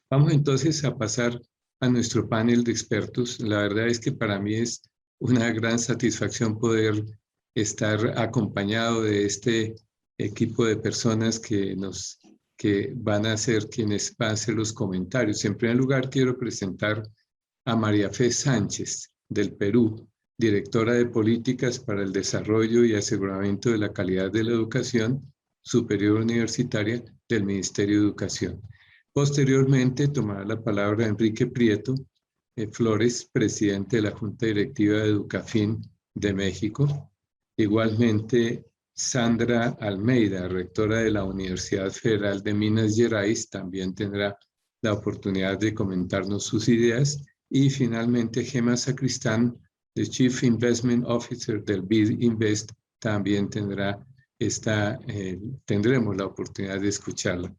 Vamos entonces a pasar a nuestro panel de expertos. La verdad es que para mí es una gran satisfacción poder estar acompañado de este equipo de personas que van a ser quienes van a hacer los comentarios. En primer lugar, quiero presentar a María Fe Sánchez, del Perú, directora de Políticas para el Desarrollo y Aseguramiento de la Calidad de la Educación Superior Universitaria del Ministerio de Educación. Posteriormente tomará la palabra Enrique Prieto, Flores, presidente de la Junta Directiva de Educafin de México. Igualmente, Sandra Almeida, rectora de la Universidad Federal de Minas Gerais, también tendrá la oportunidad de comentarnos sus ideas. Y finalmente, Gemma Sacristán, the Chief Investment Officer del BID Invest, también tendremos la oportunidad de escucharla.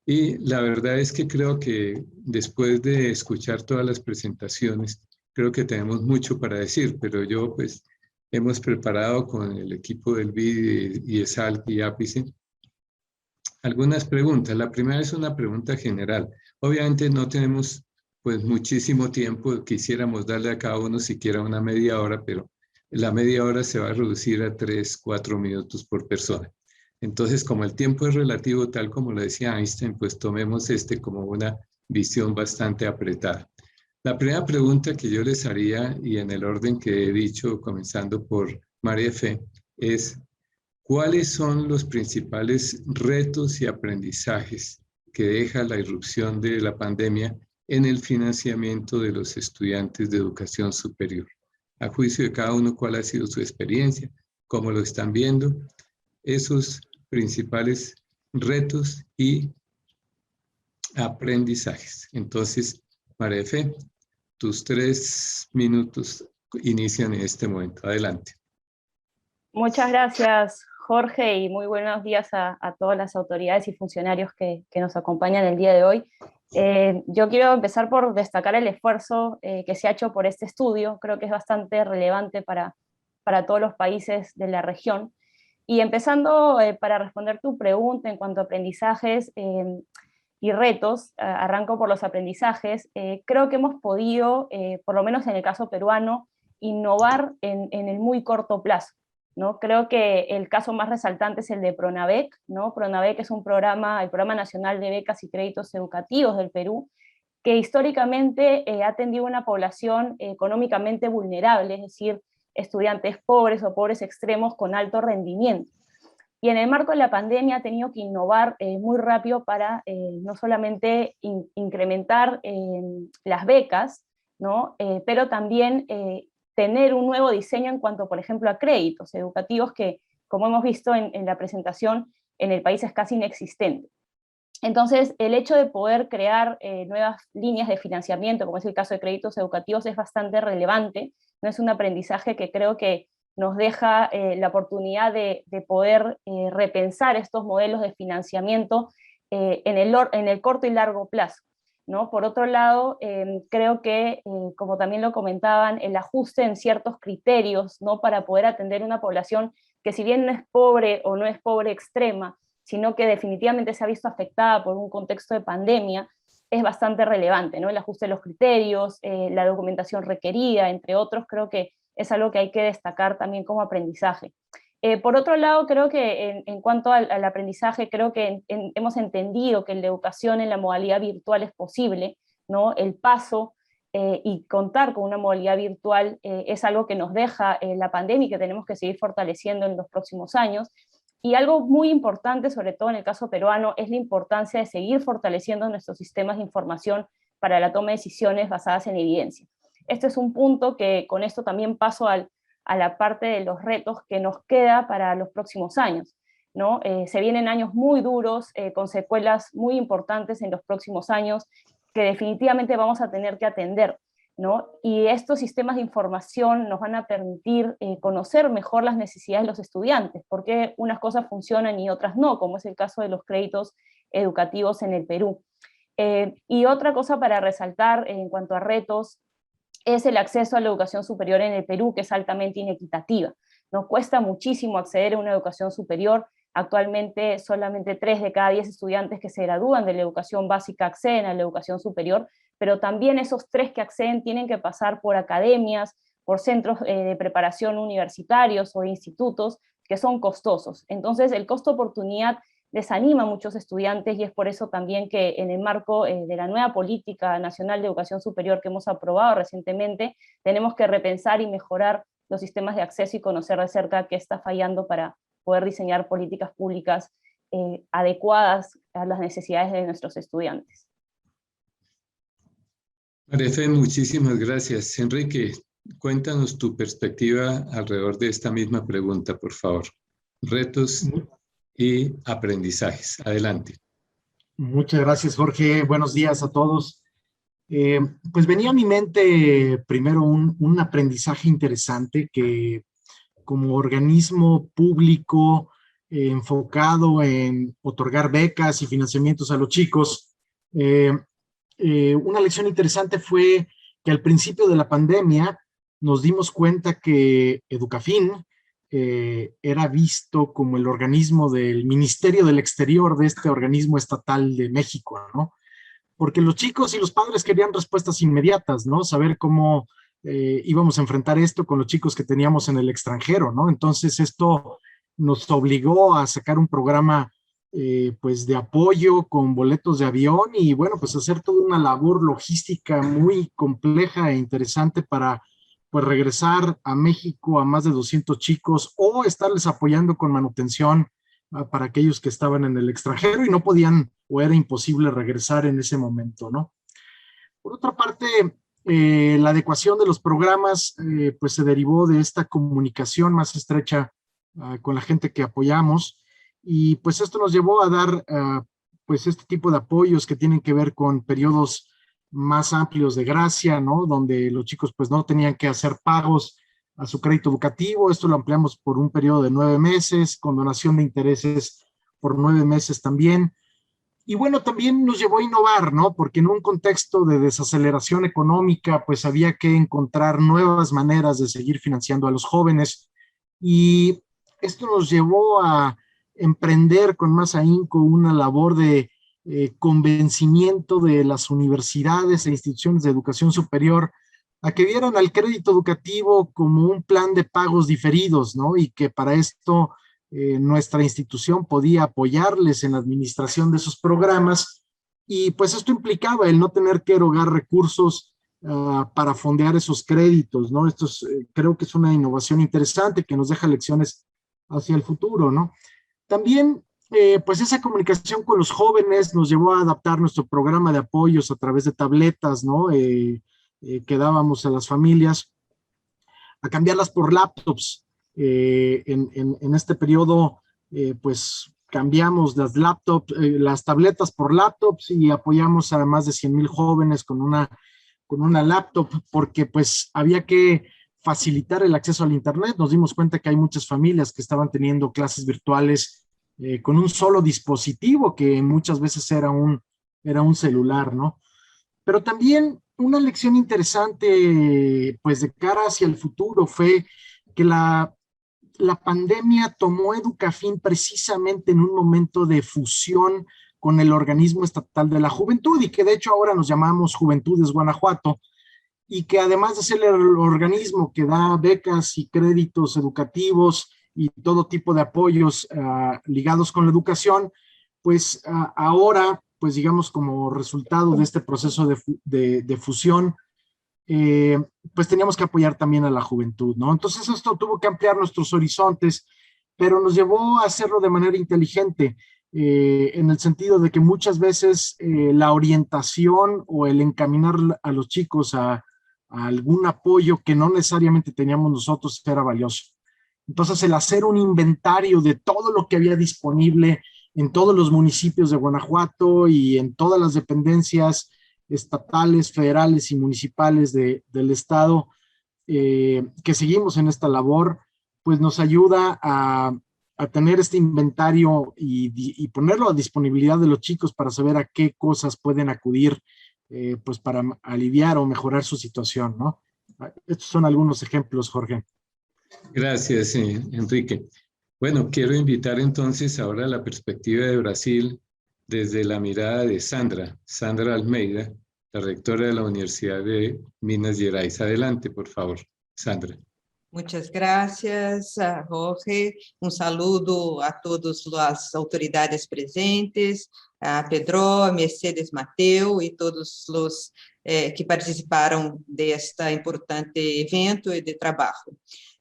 Y la verdad es que creo que después de escuchar todas las presentaciones, creo que tenemos mucho para decir, pero yo pues hemos preparado con el equipo del BID y ESALC y Ápice algunas preguntas. La primera es una pregunta general. Obviamente no tenemos pues muchísimo tiempo, quisiéramos darle a cada uno siquiera una media hora, pero la media hora se va a reducir a 3-4 minutos por persona. Entonces, como el tiempo es relativo, tal como lo decía Einstein, pues tomemos como una visión bastante apretada. La primera pregunta que yo les haría, y en el orden que he dicho, comenzando por María Fe, es ¿cuáles son los principales retos y aprendizajes que deja la irrupción de la pandemia en el financiamiento de los estudiantes de educación superior? A juicio de cada uno, ¿cuál ha sido su experiencia? ¿Cómo lo están viendo? Esos principales retos y aprendizajes. Entonces, María Fe, tus 3 minutos inician en este momento. Adelante. Muchas gracias, Jorge, y muy buenos días a todas las autoridades y funcionarios que nos acompañan el día de hoy. Yo quiero empezar por destacar el esfuerzo que se ha hecho por este estudio. Creo que es bastante relevante para todos los países de la región. Y empezando para responder tu pregunta en cuanto a aprendizajes y retos, arranco por los aprendizajes. Creo que hemos podido, por lo menos en el caso peruano, innovar en el muy corto plazo, ¿no? Creo que el caso más resaltante es el de Pronavec, ¿no? Pronavec es el Programa Nacional de Becas y Créditos Educativos del Perú, que históricamente ha atendido a una población económicamente vulnerable, es decir, estudiantes pobres o pobres extremos con alto rendimiento. Y en el marco de la pandemia ha tenido que innovar muy rápido para no solamente incrementar las becas, ¿no? Pero también tener un nuevo diseño en cuanto, por ejemplo, a créditos educativos que, como hemos visto en la presentación, en el país es casi inexistente. Entonces, el hecho de poder crear nuevas líneas de financiamiento, como es el caso de créditos educativos, es bastante relevante. No es un aprendizaje que creo que nos deja la oportunidad de poder repensar estos modelos de financiamiento en el corto y largo plazo, ¿no? Por otro lado, creo que, como también lo comentaban, el ajuste en ciertos criterios, ¿no? Para poder atender una población que, si bien no es pobre o no es pobre extrema, sino que definitivamente se ha visto afectada por un contexto de pandemia, es bastante relevante, ¿no? El ajuste de los criterios, la documentación requerida, entre otros, creo que es algo que hay que destacar también como aprendizaje. Por otro lado, creo que en cuanto al aprendizaje, creo que hemos entendido que la educación en la modalidad virtual es posible, ¿no? El paso y contar con una modalidad virtual es algo que nos deja la pandemia y que tenemos que seguir fortaleciendo en los próximos años. Y algo muy importante, sobre todo en el caso peruano, es la importancia de seguir fortaleciendo nuestros sistemas de información para la toma de decisiones basadas en evidencia. Este es un punto que con esto también paso a la parte de los retos que nos queda para los próximos años, ¿no? Se vienen años muy duros, con secuelas muy importantes en los próximos años, que definitivamente vamos a tener que atender, ¿no? Y estos sistemas de información nos van a permitir conocer mejor las necesidades de los estudiantes, porque unas cosas funcionan y otras no, como es el caso de los créditos educativos en el Perú. Y otra cosa para resaltar en cuanto a retos es el acceso a la educación superior en el Perú, que es altamente inequitativa. Nos cuesta muchísimo acceder a una educación superior. Actualmente solamente 3 de cada 10 estudiantes que se gradúan de la educación básica acceden a la educación superior, pero también esos 3 que acceden tienen que pasar por academias, por centros de preparación universitarios o institutos que son costosos. Entonces el costo oportunidad desanima a muchos estudiantes y es por eso también que en el marco de la nueva política nacional de educación superior que hemos aprobado recientemente, tenemos que repensar y mejorar los sistemas de acceso y conocer de cerca qué está fallando para poder diseñar políticas públicas adecuadas a las necesidades de nuestros estudiantes. María, muchísimas gracias. Enrique, cuéntanos tu perspectiva alrededor de esta misma pregunta, por favor. Retos y aprendizajes. Adelante. Muchas gracias, Jorge. Buenos días a todos. Pues venía a mi mente primero un aprendizaje interesante que como organismo público enfocado en otorgar becas y financiamientos a los chicos, una lección interesante fue que al principio de la pandemia nos dimos cuenta que Educafin era visto como el organismo del Ministerio del Exterior de este organismo estatal de México, ¿no? Porque los chicos y los padres querían respuestas inmediatas, ¿no? Saber cómo íbamos a enfrentar esto con los chicos que teníamos en el extranjero, ¿no? Entonces esto nos obligó a sacar un programa pues de apoyo con boletos de avión y bueno, pues hacer toda una labor logística muy compleja e interesante para pues regresar a México a más de 200 chicos o estarles apoyando con manutención para aquellos que estaban en el extranjero y no podían o era imposible regresar en ese momento, ¿no? Por otra parte, la adecuación de los programas pues se derivó de esta comunicación más estrecha con la gente que apoyamos y pues esto nos llevó a dar pues este tipo de apoyos que tienen que ver con periodos más amplios de gracia, ¿no? Donde los chicos pues no tenían que hacer pagos a su crédito educativo. Esto lo ampliamos por un periodo de 9 meses, con donación de intereses por 9 meses también. Y bueno, también nos llevó a innovar, ¿no? Porque en un contexto de desaceleración económica, pues había que encontrar nuevas maneras de seguir financiando a los jóvenes. Y esto nos llevó a emprender con más ahínco una labor de convencimiento de las universidades e instituciones de educación superior a que vieran al crédito educativo como un plan de pagos diferidos, ¿no? Y que para esto nuestra institución podía apoyarles en la administración de esos programas y pues esto implicaba el no tener que erogar recursos para fondear esos créditos, ¿no? Esto es, creo que es una innovación interesante que nos deja lecciones hacia el futuro, ¿no? También pues esa comunicación con los jóvenes nos llevó a adaptar nuestro programa de apoyos a través de tabletas, ¿no? Que dábamos a las familias, a cambiarlas por laptops. En este periodo, pues cambiamos las laptops, las tabletas por laptops y apoyamos a más de 100,000 jóvenes con una laptop porque pues había que facilitar el acceso al internet. Nos dimos cuenta que hay muchas familias que estaban teniendo clases virtuales con un solo dispositivo que muchas veces era un celular, ¿no? Pero también una lección interesante, pues de cara hacia el futuro, fue que la pandemia tomó Educafin precisamente en un momento de fusión con el organismo estatal de la juventud y que de hecho ahora nos llamamos Juventudes Guanajuato y que además de ser el organismo que da becas y créditos educativos y todo tipo de apoyos ligados con la educación, pues ahora, pues digamos como resultado de este proceso de fusión, pues teníamos que apoyar también a la juventud, ¿no? Entonces esto tuvo que ampliar nuestros horizontes, pero nos llevó a hacerlo de manera inteligente, en el sentido de que muchas veces la orientación o el encaminar a los chicos a algún apoyo que no necesariamente teníamos nosotros era valioso. Entonces el hacer un inventario de todo lo que había disponible en todos los municipios de Guanajuato y en todas las dependencias estatales, federales y municipales del estado, que seguimos en esta labor, pues nos ayuda a tener este inventario y ponerlo a disponibilidad de los chicos para saber a qué cosas pueden acudir, pues para aliviar o mejorar su situación, ¿no? Estos son algunos ejemplos, Jorge. Gracias, Enrique. Bueno, quiero invitar entonces ahora a la perspectiva de Brasil desde la mirada de Sandra Almeida, la rectora de la Universidad de Minas Gerais. Adelante, por favor, Sandra. Muchas gracias, Jorge. Un saludo a todas las autoridades presentes, a Pedro, a Mercedes Mateu y todos los que participaron de este importante evento y de trabajo.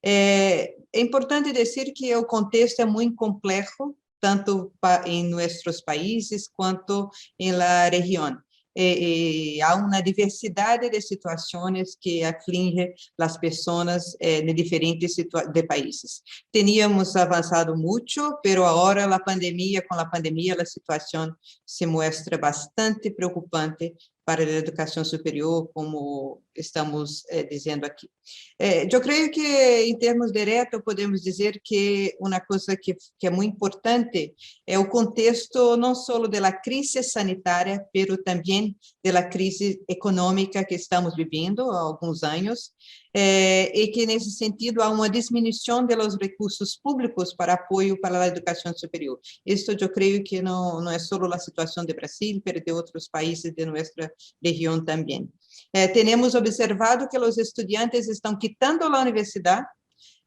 É importante dizer que o contexto é muito complexo, tanto em nossos países quanto em la região. há uma diversidade de situações que aflige as pessoas de diferentes de países. Teníamos avançado muito, mas agora com a pandemia, a situação se mostra bastante preocupante para a educação superior, como estamos dizendo aqui. Eu creio que, em termos diretos, podemos dizer que uma coisa que é muito importante é o contexto não só da crise sanitária, mas também da crise econômica que estamos vivendo há alguns anos, e que, nesse sentido, há uma diminuição dos recursos públicos para apoio para a educação superior. Isso eu creio que não é só a situação do Brasil, mas de outros países de nossa região também. Temos observado que os estudantes estão quitando a universidade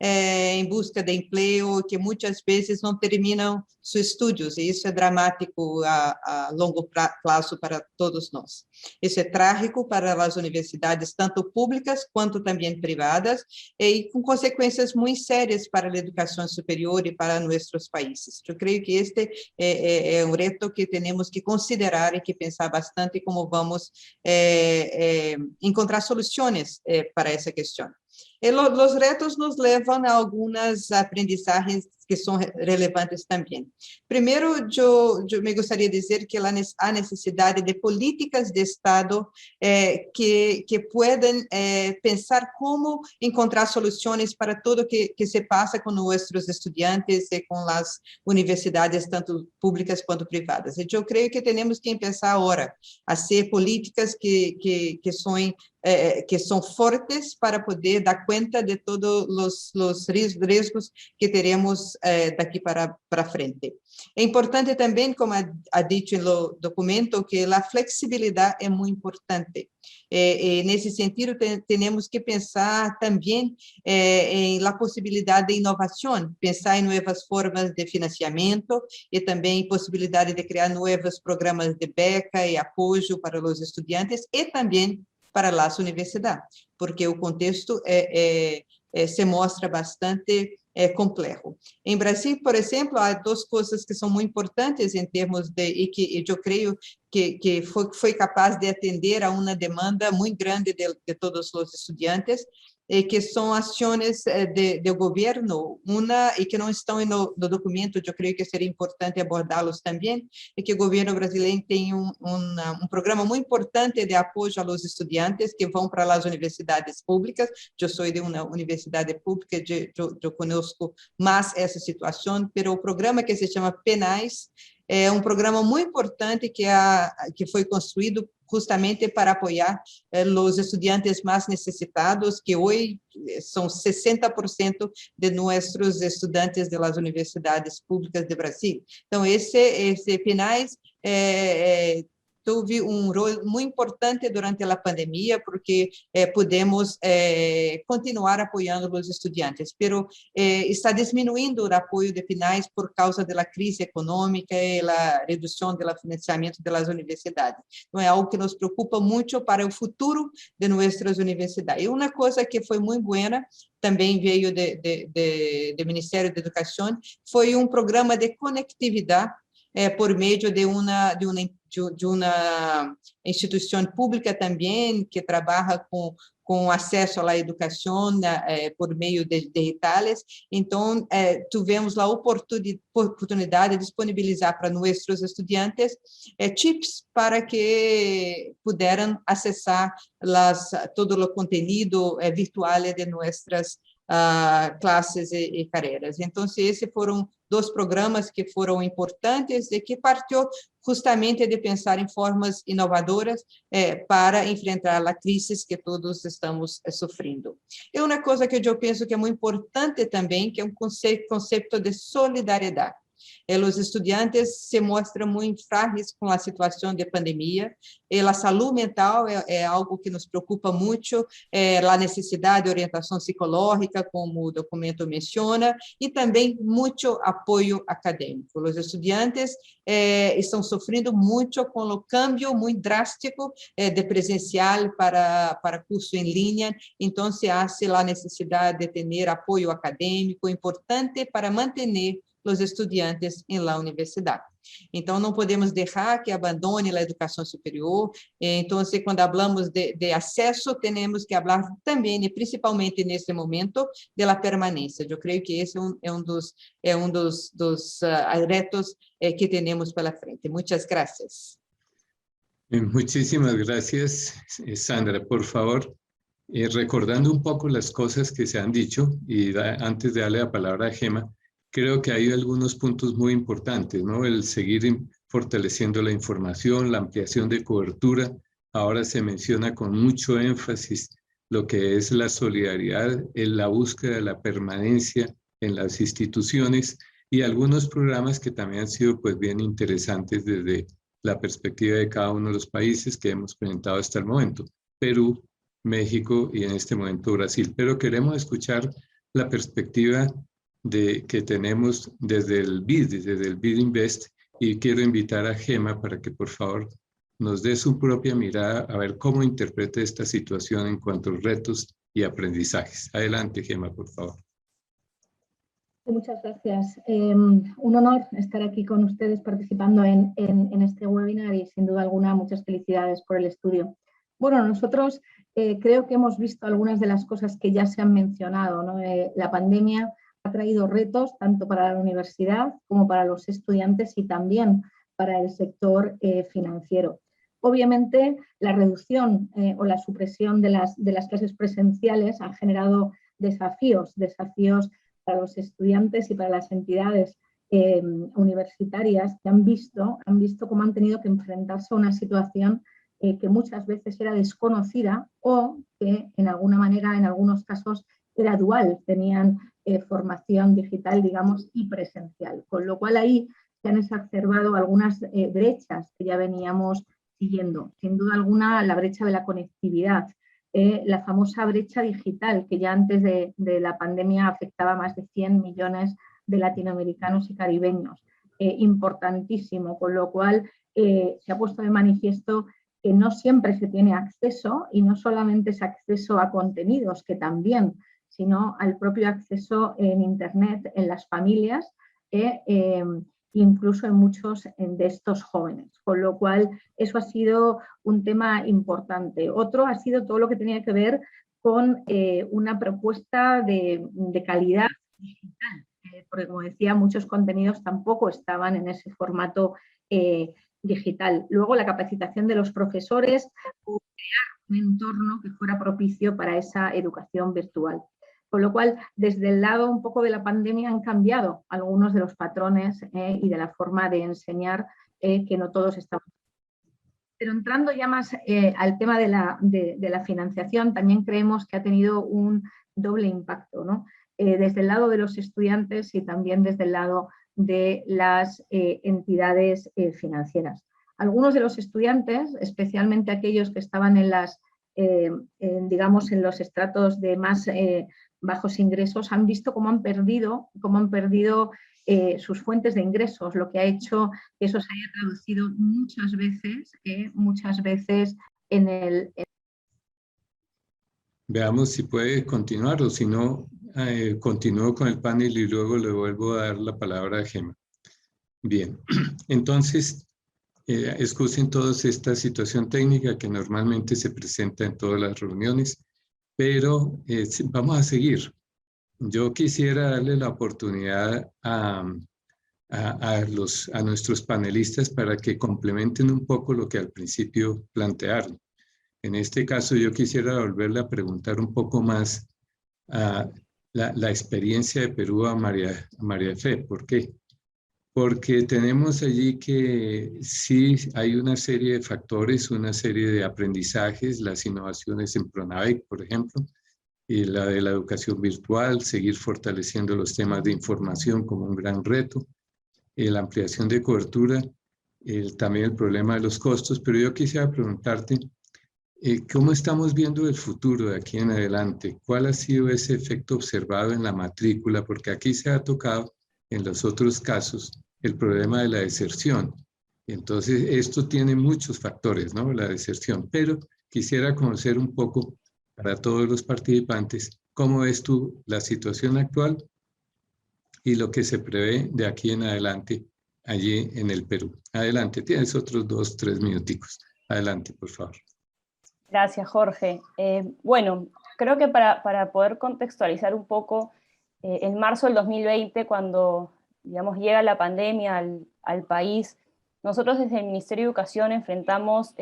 em busca de emprego, que muitas vezes não terminam seus estudos, e isso é dramático a longo prazo para todos nós. Isso é trágico para as universidades, tanto públicas quanto também privadas, e com consequências muito sérias para a educação superior e para nossos países. Eu creio que este é um reto que temos que considerar e que pensar bastante como vamos encontrar soluções para essa questão. Os retos nos levam a algumas aprendizagens que são relevantes também. Primeiro, eu me gostaria de dizer que há necessidade de políticas de Estado que puedan pensar como encontrar soluções para tudo que se passa com nossos estudantes e com as universidades, tanto públicas quanto privadas. E eu creio que temos que começar agora a ser políticas que são fortes para poder dar conta de todos os riscos que teremos daqui para frente. É importante também, como ha dito no documento, que a flexibilidade é muito importante. Nesse sentido, temos que pensar também em la possibilidade de inovação, pensar em novas formas de financiamento e também possibilidade de criar novos programas de beca e apoio para os estudantes e também para as universidades, porque o contexto se mostra bastante complexo. Em Brasil, por exemplo, há duas coisas que são muito importantes em termos e que eu creio que foi capaz de atender a uma demanda muito grande de todos os estudantes, que são ações do governo, e que não estão no documento, eu creio que seria importante abordá-los também, é que o governo brasileiro tem um programa muito importante de apoio aos estudantes que vão para as universidades públicas. Eu sou de uma universidade pública, eu conosco mais essa situação, mas o programa que se chama PENAIS é um programa muito importante que foi construído justamente para apoiar os estudantes mais necessitados, que hoje são 60% de nossos estudantes das universidades públicas do Brasil. Então, esse PENAIS teve um rol muito importante durante a pandemia, porque pudemos continuar apoiando os estudantes, mas está diminuindo o apoio de PENAIS por causa da crise econômica e a redução do financiamento das universidades. Então, é algo que nos preocupa muito para o futuro de nossas universidades. E uma coisa que foi muito boa, também veio do Ministério da Educação, foi um programa de conectividade por meio de uma instituição pública também, que trabalha com acesso à educação por meio de digitais. Então, tivemos a oportunidade de disponibilizar para nossos estudantes chips para que puderam acessar todo o conteúdo virtual de nossas classes e carreiras. Então, esses foram dois programas que foram importantes e que partiu justamente de pensar em formas inovadoras para enfrentar a crise que todos estamos sofrendo. E uma coisa que eu penso que é muito importante também, que é um conceito de solidariedade. Os estudantes se mostram muito frágeis com a situação de pandemia, e a saúde mental é algo que nos preocupa muito, a necessidade de orientação psicológica, como o documento menciona, e também muito apoio acadêmico. Os estudantes estão sofrendo muito com o câmbio muito drástico de presencial para curso em linha, então se há a necessidade de ter apoio acadêmico importante para manter os estudantes na universidade. Então, não podemos deixar que abandone a educação superior. Então, quando falamos de acesso, temos que falar também, e principalmente neste momento, da permanência. Eu creio que esse é um dos retos que temos pela frente. Muitas graças. Muchísimas gracias, Sandra. Por favor, recordando un poco las cosas que se han dicho, y antes de darle la palabra a Gema, creo que hay algunos puntos muy importantes, ¿no? El seguir fortaleciendo la información, la ampliación de cobertura. Ahora se menciona con mucho énfasis lo que es la solidaridad, en la búsqueda de la permanencia en las instituciones y algunos programas que también han sido pues bien interesantes desde la perspectiva de cada uno de los países que hemos presentado hasta el momento. Perú, México y en este momento Brasil. Pero queremos escuchar la perspectiva que tenemos desde el BID Invest, y quiero invitar a Gema para que por favor nos dé su propia mirada a ver cómo interpreta esta situación en cuanto a retos y aprendizajes. Adelante, Gema, por favor. Muchas gracias. Un honor estar aquí con ustedes participando en este webinar y sin duda alguna muchas felicidades por el estudio. Bueno, nosotros creo que hemos visto algunas de las cosas que ya se han mencionado, ¿no? La pandemia ha traído retos tanto para la universidad como para los estudiantes y también para el sector financiero. Obviamente, la reducción o la supresión de las clases presenciales ha generado desafíos para los estudiantes y para las entidades universitarias que han visto cómo han tenido que enfrentarse a una situación que muchas veces era desconocida o que en alguna manera, en algunos casos, era dual, tenían formación digital, digamos, y presencial. Con lo cual ahí se han exacerbado algunas brechas que ya veníamos siguiendo. Sin duda alguna, la brecha de la conectividad, la famosa brecha digital que ya antes de la pandemia afectaba a más de 100 millones de latinoamericanos y caribeños. Importantísimo, con lo cual se ha puesto de manifiesto que no siempre se tiene acceso, y no solamente es acceso a contenidos, que también, sino al propio acceso en Internet en las familias, incluso en muchos de estos jóvenes. Con lo cual, eso ha sido un tema importante. Otro ha sido todo lo que tenía que ver con una propuesta de calidad digital, porque como decía, muchos contenidos tampoco estaban en ese formato digital. Luego, la capacitación de los profesores, o crear un entorno que fuera propicio para esa educación virtual. Con lo cual, desde el lado un poco de la pandemia han cambiado algunos de los patrones y de la forma de enseñar que no todos estamos. Pero entrando ya más al tema de la financiación, también creemos que ha tenido un doble impacto, ¿no? Desde el lado de los estudiantes y también desde el lado de las entidades financieras. Algunos de los estudiantes, especialmente aquellos que estaban digamos, en los estratos de más bajos ingresos, han visto cómo han perdido sus fuentes de ingresos, lo que ha hecho que eso se haya traducido muchas veces en el... Veamos si puede continuar, o si no, continúo con el panel y luego le vuelvo a dar la palabra a Gema. Bien, entonces, excusen todos esta situación técnica que normalmente se presenta en todas las reuniones, pero vamos a seguir. Yo quisiera darle la oportunidad a nuestros panelistas para que complementen un poco lo que al principio plantearon. En este caso, yo quisiera volverle a preguntar un poco más a la experiencia de Perú a María Fe. ¿Por qué? Porque tenemos allí que sí hay una serie de factores, una serie de aprendizajes, las innovaciones en Pronavec, por ejemplo, y la de la educación virtual, seguir fortaleciendo los temas de información como un gran reto, la ampliación de cobertura, también el problema de los costos. Pero yo quisiera preguntarte, ¿cómo estamos viendo el futuro de aquí en adelante? ¿Cuál ha sido ese efecto observado en la matrícula? Porque aquí se ha tocado, en los otros casos, el problema de la deserción. Entonces, esto tiene muchos factores, ¿no? La deserción. Pero quisiera conocer un poco, para todos los participantes, ¿cómo ves tú la situación actual y lo que se prevé de aquí en adelante allí en el Perú. Adelante, tienes otros 2, 3 minuticos. Adelante, por favor. Gracias, Jorge. Bueno, creo que para poder contextualizar un poco, en marzo del 2020, cuando, digamos, llega la pandemia al país, nosotros desde el Ministerio de Educación enfrentamos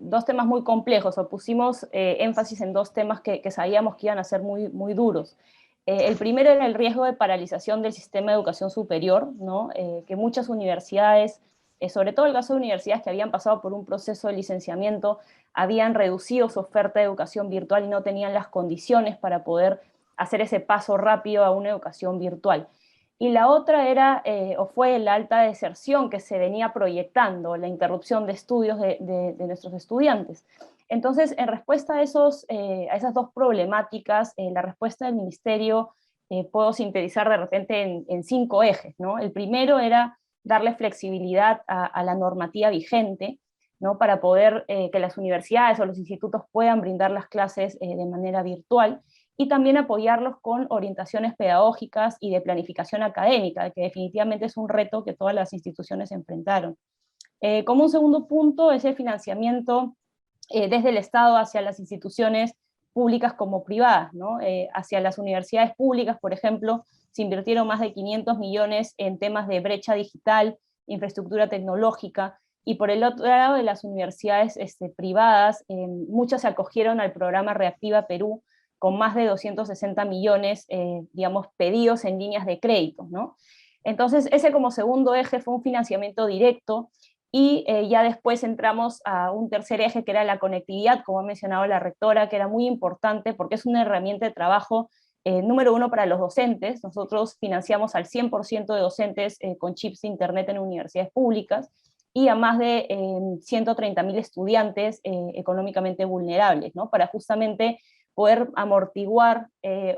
2 temas muy complejos, o pusimos énfasis en 2 temas que sabíamos que iban a ser muy, muy duros. El primero era el riesgo de paralización del sistema de educación superior, ¿no? Que muchas universidades, sobre todo el caso de universidades que habían pasado por un proceso de licenciamiento, habían reducido su oferta de educación virtual y no tenían las condiciones para poder hacer ese paso rápido a una educación virtual. Y la otra era, o fue la alta deserción que se venía proyectando, la interrupción de estudios de nuestros estudiantes. Entonces, en respuesta a esas 2 problemáticas, la respuesta del Ministerio puedo sintetizar de repente en 5 ejes, ¿no? El primero era darle flexibilidad a la normativa vigente, ¿no? Para poder que las universidades o los institutos puedan brindar las clases de manera virtual, y también apoyarlos con orientaciones pedagógicas y de planificación académica, que definitivamente es un reto que todas las instituciones enfrentaron. Como un segundo punto es el financiamiento desde el Estado hacia las instituciones públicas como privadas, ¿no? Hacia las universidades públicas, por ejemplo, se invirtieron más de 500 millones en temas de brecha digital, infraestructura tecnológica, y por el otro lado de las universidades privadas, muchas se acogieron al programa Reactiva Perú, con más de 260 millones, digamos, pedidos en líneas de crédito, ¿no? Entonces, ese como segundo eje fue un financiamiento directo, y ya después entramos a un tercer eje, que era la conectividad, como ha mencionado la rectora, que era muy importante porque es una herramienta de trabajo número 1 para los docentes. Nosotros financiamos al 100% de docentes con chips de internet en universidades públicas, y a más de 130.000 estudiantes económicamente vulnerables, ¿no? Para justamente poder amortiguar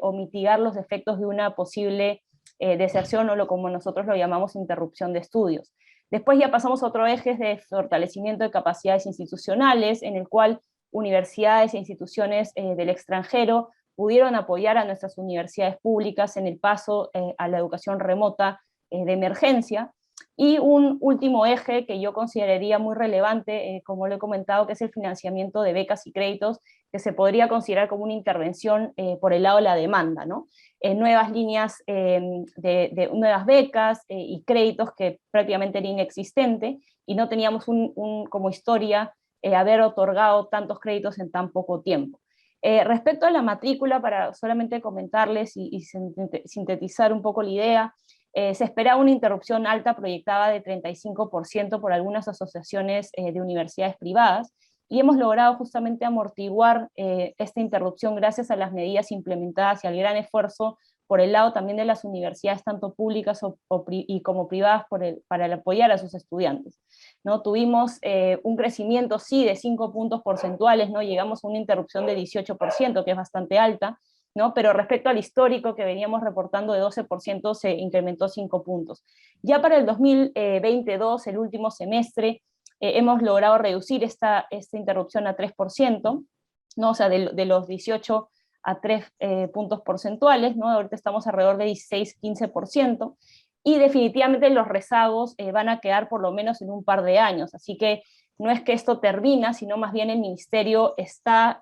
o mitigar los efectos de una posible deserción, o como nosotros lo llamamos, interrupción de estudios. Después ya pasamos a otro eje de fortalecimiento de capacidades institucionales, en el cual universidades e instituciones del extranjero pudieron apoyar a nuestras universidades públicas en el paso a la educación remota de emergencia. Y un último eje que yo consideraría muy relevante, como lo he comentado, que es el financiamiento de becas y créditos, que se podría considerar como una intervención por el lado de la demanda, ¿no? Nuevas líneas de nuevas becas y créditos que prácticamente era inexistente, y no teníamos como historia haber otorgado tantos créditos en tan poco tiempo. Respecto a la matrícula, para solamente comentarles y sintetizar un poco la idea, se esperaba una interrupción alta proyectada de 35% por algunas asociaciones de universidades privadas, y hemos logrado justamente amortiguar esta interrupción gracias a las medidas implementadas y al gran esfuerzo por el lado también de las universidades, tanto públicas y como privadas, para apoyar a sus estudiantes, ¿no? Tuvimos un crecimiento, sí, de 5 puntos porcentuales, ¿no? Llegamos a una interrupción de 18%, que es bastante alta, ¿no? Pero respecto al histórico que veníamos reportando de 12%, se incrementó 5 puntos. Ya para el 2022, el último semestre, hemos logrado reducir esta interrupción a 3%, ¿no? O sea, de los 18 a 3 puntos porcentuales, ¿no? Ahorita estamos alrededor de 16-15%, y definitivamente los rezagos van a quedar por lo menos en un par de años, así que no es que esto termina, sino más bien el Ministerio está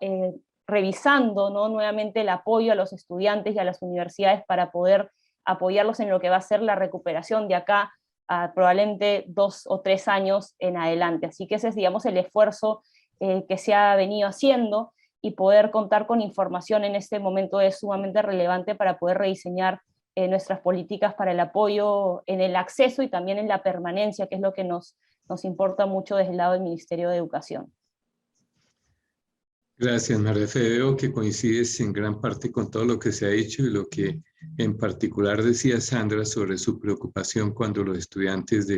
revisando, ¿no? Nuevamente el apoyo a los estudiantes y a las universidades para poder apoyarlos en lo que va a ser la recuperación de acá a probablemente 2 o 3 años en adelante. Así que ese es, digamos, el esfuerzo que se ha venido haciendo, y poder contar con información en este momento es sumamente relevante para poder rediseñar nuestras políticas para el apoyo en el acceso y también en la permanencia, que es lo que nos importa mucho desde el lado del Ministerio de Educación. Gracias, María Fede. Veo que coincides en gran parte con todo lo que se ha dicho y lo que en particular decía Sandra sobre su preocupación cuando los estudiantes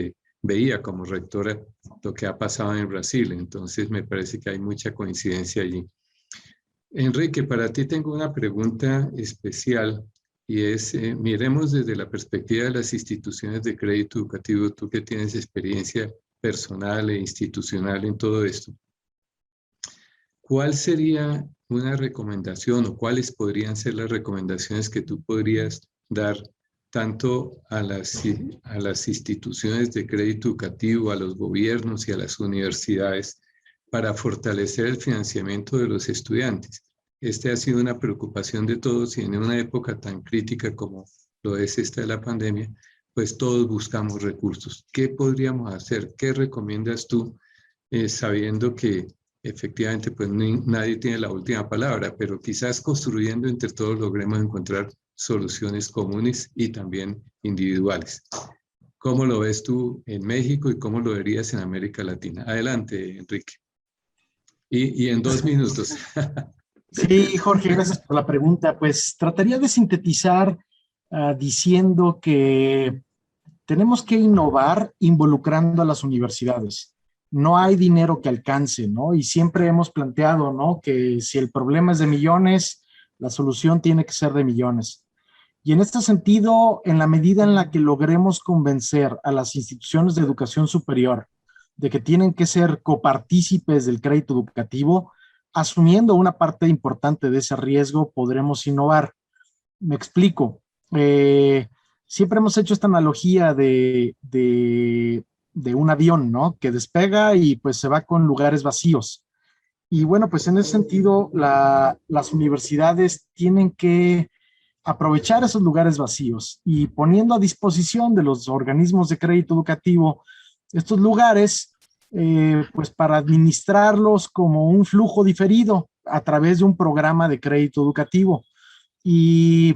veía como rectora lo que ha pasado en Brasil. Entonces me parece que hay mucha coincidencia allí. Enrique, para ti tengo una pregunta especial, y es, miremos desde la perspectiva de las instituciones de crédito educativo, tú que tienes experiencia personal e institucional en todo esto. ¿Cuál sería una recomendación, o cuáles podrían ser las recomendaciones que tú podrías dar tanto a las instituciones de crédito educativo, a los gobiernos y a las universidades para fortalecer el financiamiento de los estudiantes. Este ha sido una preocupación de todos y en una época tan crítica como lo es esta de la pandemia, pues todos buscamos recursos. ¿Qué podríamos hacer? ¿Qué recomiendas tú, sabiendo que efectivamente pues nadie tiene la última palabra, pero quizás construyendo entre todos logremos encontrar soluciones comunes y también individuales? ¿Cómo lo ves tú en México y cómo lo verías en América Latina? Adelante, Enrique. Y en 2 minutos. Sí, Jorge, gracias por la pregunta. Pues trataría de sintetizar diciendo que tenemos que innovar involucrando a las universidades. No hay dinero que alcance, ¿no? Y siempre hemos planteado, ¿no?, que si el problema es de millones, la solución tiene que ser de millones. Y en este sentido, en la medida en la que logremos convencer a las instituciones de educación superior de que tienen que ser copartícipes del crédito educativo, asumiendo una parte importante de ese riesgo, podremos innovar. Me explico. Siempre hemos hecho esta analogía de un avión, ¿no?, que despega y pues se va con lugares vacíos. Y bueno, pues en ese sentido, las universidades tienen que aprovechar esos lugares vacíos y poniendo a disposición de los organismos de crédito educativo estos lugares, pues para administrarlos como un flujo diferido a través de un programa de crédito educativo. Y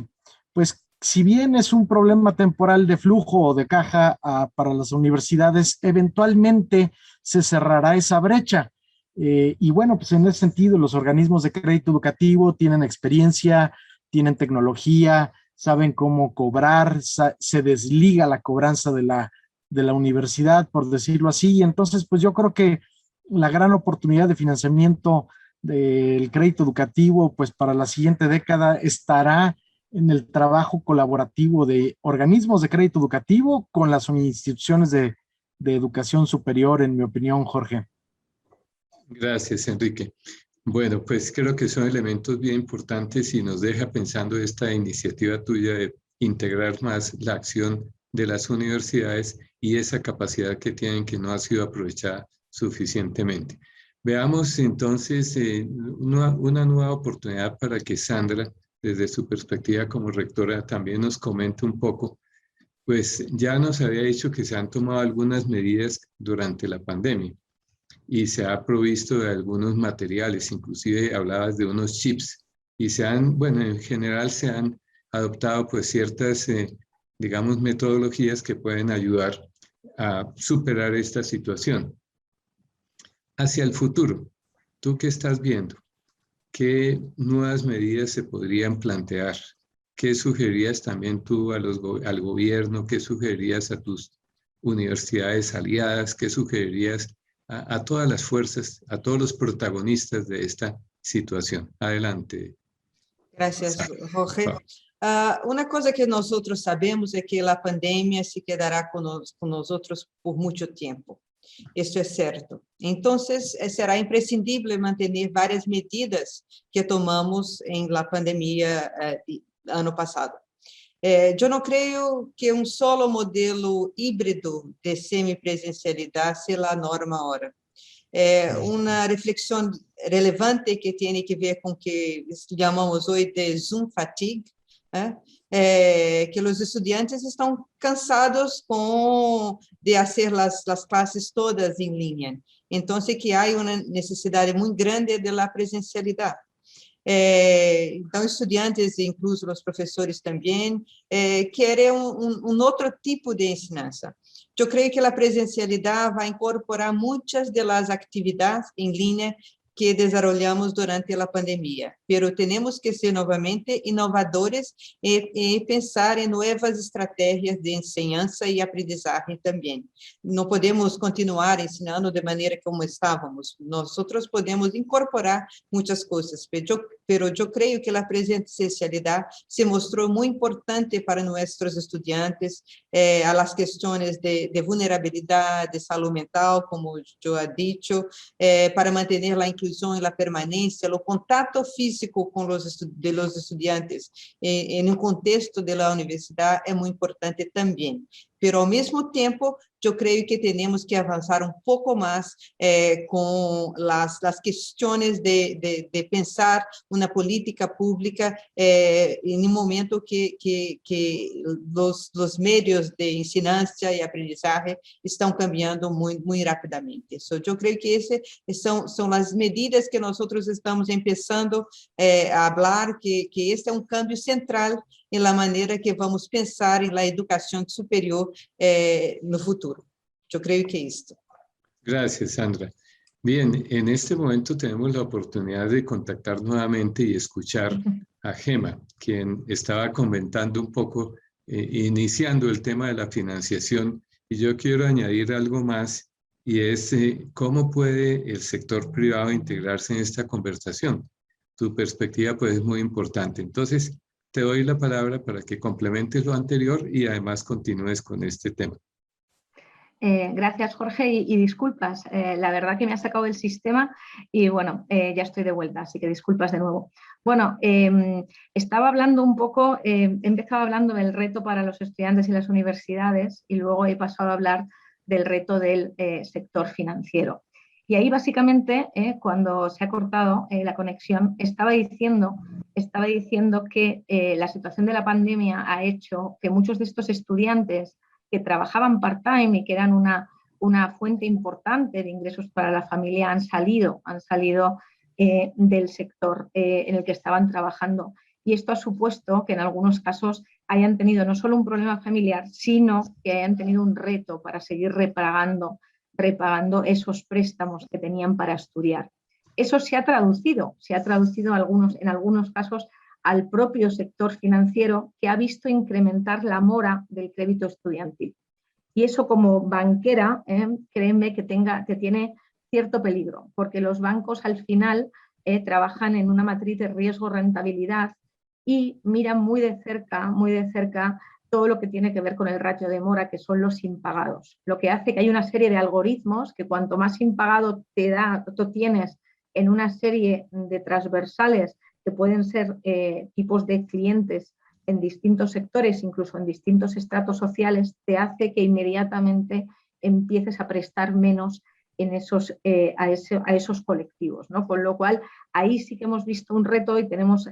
pues si bien es un problema temporal de flujo o de caja para las universidades, eventualmente se cerrará esa brecha. Y bueno, pues en ese sentido los organismos de crédito educativo tienen experiencia, tienen tecnología, saben cómo cobrar, se desliga la cobranza de la universidad, por decirlo así. Y entonces, pues yo creo que la gran oportunidad de financiamiento del crédito educativo, pues para la siguiente década estará en el trabajo colaborativo de organismos de crédito educativo con las instituciones de educación superior, en mi opinión, Jorge. Gracias, Enrique. Bueno, pues creo que son elementos bien importantes y nos deja pensando esta iniciativa tuya de integrar más la acción de las universidades y esa capacidad que tienen que no ha sido aprovechada suficientemente. Veamos entonces una nueva oportunidad para que Sandra, desde su perspectiva como rectora, también nos comente un poco. Pues ya nos había dicho que se han tomado algunas medidas durante la pandemia y se ha provisto de algunos materiales, inclusive hablabas de unos chips, y bueno, en general se han adoptado pues ciertas, digamos, metodologías que pueden ayudar a superar esta situación. Hacia el futuro, ¿tú qué estás viendo? ¿Qué nuevas medidas se podrían plantear? ¿Qué sugerirías también tú al gobierno? ¿Qué sugerirías a tus universidades aliadas? ¿Qué sugerirías a todas las fuerzas, a todos los protagonistas de esta situación? Adelante. Gracias, Jorge. Una cosa que nosotros sabemos es que la pandemia se quedará con nosotros por mucho tiempo. Esto es cierto. Entonces, será imprescindible mantener varias medidas que tomamos en la pandemia ano pasado. Yo no creo que un solo modelo híbrido de semipresencialidad sea la norma ahora. Una reflexión relevante que tiene que ver con que llamamos hoy de Zoom fatigue, que los estudiantes están cansados de hacer las clases todas en línea. Entonces, que hay una necesidad muy grande de la presencialidad. Então, estudiantes, incluso os professores também, querem outro tipo de ensinança. Eu creio que a presencialidade vai incorporar muitas das atividades em linha que desarrollamos durante a pandemia, pero temos que ser novamente inovadores e pensar em novas estratégias de ensinança e aprendizagem também. Não podemos continuar ensinando de maneira como estávamos. Nós podemos incorporar muitas coisas, pero eu creio que a presencialidade se mostrou muito importante para nossos estudantes, as questões de vulnerabilidade, de saúde mental, como eu he dicho, para manter a inclusão inclusão e a permanência, o contato físico com os estudantes em um contexto da universidade é muito importante também. Pero ao mesmo tempo, eu creio que temos que avançar um pouco mais com as questões de pensar uma política pública em um momento que os meios de ensinança e aprendizagem estão cambiando muito rapidamente. Eu creio que essas são as medidas que nós estamos começando a falar, que este é um cambio central em la maneira que vamos pensar em la educação superior no futuro. Yo creo que esto. Gracias, Sandra. Bien, en este momento tenemos la oportunidad de contactar nuevamente y escuchar a Gema, quien estaba comentando un poco, iniciando el tema de la financiación, y yo quiero añadir algo más, y es cómo puede el sector privado integrarse en esta conversación. Tu perspectiva pues es muy importante. Entonces, te doy la palabra para que complementes lo anterior y además continúes con este tema. Gracias, Jorge, y disculpas. La verdad que me ha sacado del sistema y bueno, ya estoy de vuelta, así que disculpas de nuevo. Bueno, estaba hablando un poco, he empezado hablando del reto para los estudiantes y las universidades y luego he pasado a hablar del reto del sector financiero. Y ahí básicamente, cuando se ha cortado la conexión, estaba diciendo que la situación de la pandemia ha hecho que muchos de estos estudiantes que trabajaban part-time y que eran una fuente importante de ingresos para la familia han salido del sector en el que estaban trabajando. Y esto ha supuesto que en algunos casos hayan tenido no solo un problema familiar, sino que hayan tenido un reto para seguir repagando esos préstamos que tenían para estudiar. Eso se ha traducido en algunos casos al propio sector financiero, que ha visto incrementar la mora del crédito estudiantil. Y eso, como banquera, créeme que tiene cierto peligro, porque los bancos al final trabajan en una matriz de riesgo-rentabilidad y miran muy de cerca todo lo que tiene que ver con el ratio de mora, que son los impagados. Lo que hace que hay una serie de algoritmos que cuanto más impagado tú tienes en una serie de transversales que pueden ser tipos de clientes en distintos sectores, incluso en distintos estratos sociales, te hace que inmediatamente empieces a prestar menos a esos colectivos, ¿no? Con lo cual, ahí sí que hemos visto un reto y tenemos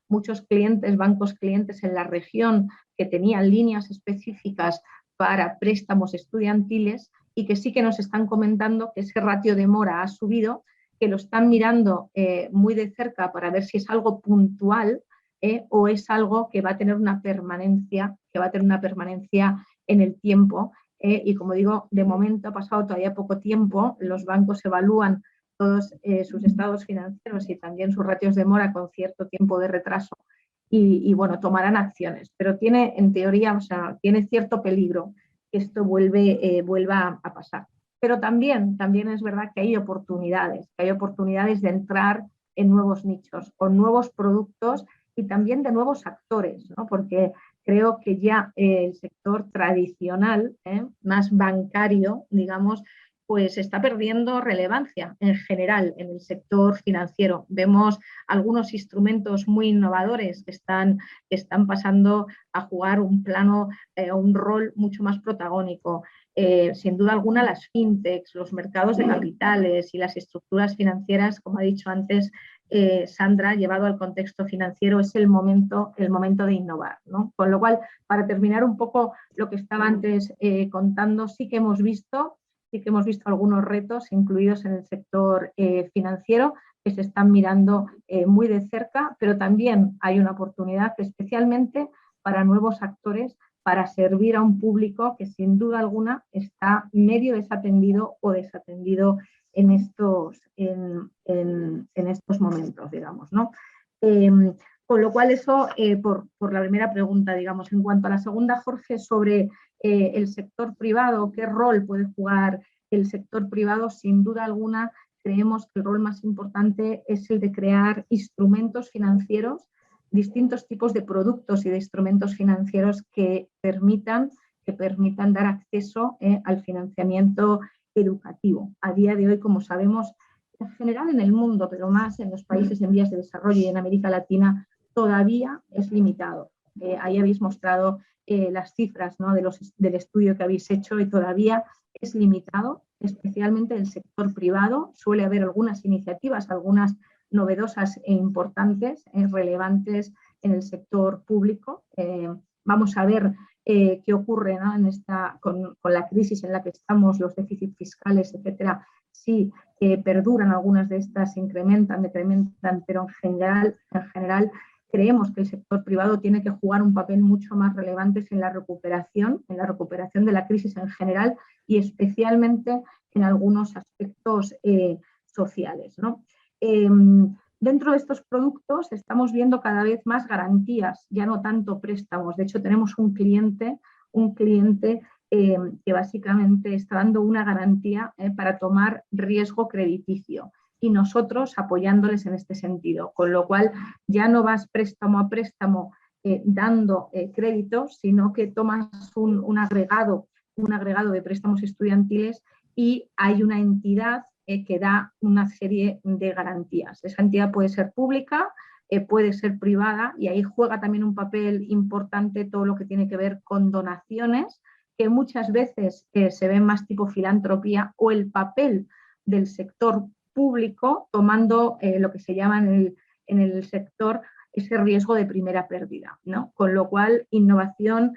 muchos clientes, bancos clientes en la región que tenían líneas específicas para préstamos estudiantiles y que sí que nos están comentando que ese ratio de mora ha subido, que lo están mirando muy de cerca para ver si es algo puntual o es algo que va a tener una permanencia, en el tiempo. Y como digo, de momento ha pasado todavía poco tiempo, los bancos evalúan todos sus estados financieros y también sus ratios de mora con cierto tiempo de retraso y bueno, tomarán acciones. Pero tiene, en teoría, o sea, tiene cierto peligro que esto vuelva a pasar. Pero también es verdad que hay oportunidades de entrar en nuevos nichos, con nuevos productos y también de nuevos actores, ¿no? Porque creo que ya el sector tradicional, más bancario, digamos, pues está perdiendo relevancia en general en el sector financiero. Vemos algunos instrumentos muy innovadores que están pasando a jugar un rol mucho más protagónico. Sin duda alguna las fintechs, los mercados de capitales y las estructuras financieras, como ha dicho antes Sandra, llevado al contexto financiero, es el momento de innovar, ¿no? Con lo cual, para terminar un poco lo que estaba antes contando, sí que hemos visto algunos retos incluidos en el sector financiero que se están mirando muy de cerca, pero también hay una oportunidad especialmente para nuevos actores para servir a un público que sin duda alguna está medio desatendido o desatendido en estos momentos, digamos, ¿no? Con lo cual eso, por la primera pregunta, digamos. En cuanto a la segunda, Jorge, sobre el sector privado, ¿qué rol puede jugar el sector privado? Sin duda alguna, creemos que el rol más importante es el de crear instrumentos financieros, distintos tipos de productos y de instrumentos financieros que permitan dar acceso al financiamiento educativo. A día de hoy, como sabemos, en general en el mundo, pero más en los países en vías de desarrollo y en América Latina, todavía es limitado. Ahí habéis mostrado las cifras, ¿no?, del estudio que habéis hecho, y todavía es limitado, especialmente el sector privado. Suele haber algunas iniciativas, algunas novedosas e importantes, relevantes en el sector público. Vamos a ver qué ocurre, ¿no?, con la crisis en la que estamos, los déficits fiscales, etcétera, si perduran algunas de estas, decrementan, pero en general creemos que el sector privado tiene que jugar un papel mucho más relevante en la recuperación de la crisis en general y especialmente en algunos aspectos sociales, ¿no? Dentro de estos productos estamos viendo cada vez más garantías, ya no tanto préstamos. De hecho, tenemos un cliente que básicamente está dando una garantía para tomar riesgo crediticio, y nosotros apoyándoles en este sentido, con lo cual ya no vas préstamo a préstamo dando créditos, sino que tomas un agregado de préstamos estudiantiles y hay una entidad que da una serie de garantías. Esa entidad puede ser pública, puede ser privada, y ahí juega también un papel importante todo lo que tiene que ver con donaciones, que muchas veces se ven más tipo filantropía, o el papel del sector público tomando lo que se llama en el sector ese riesgo de primera pérdida, ¿no? Con lo cual, innovación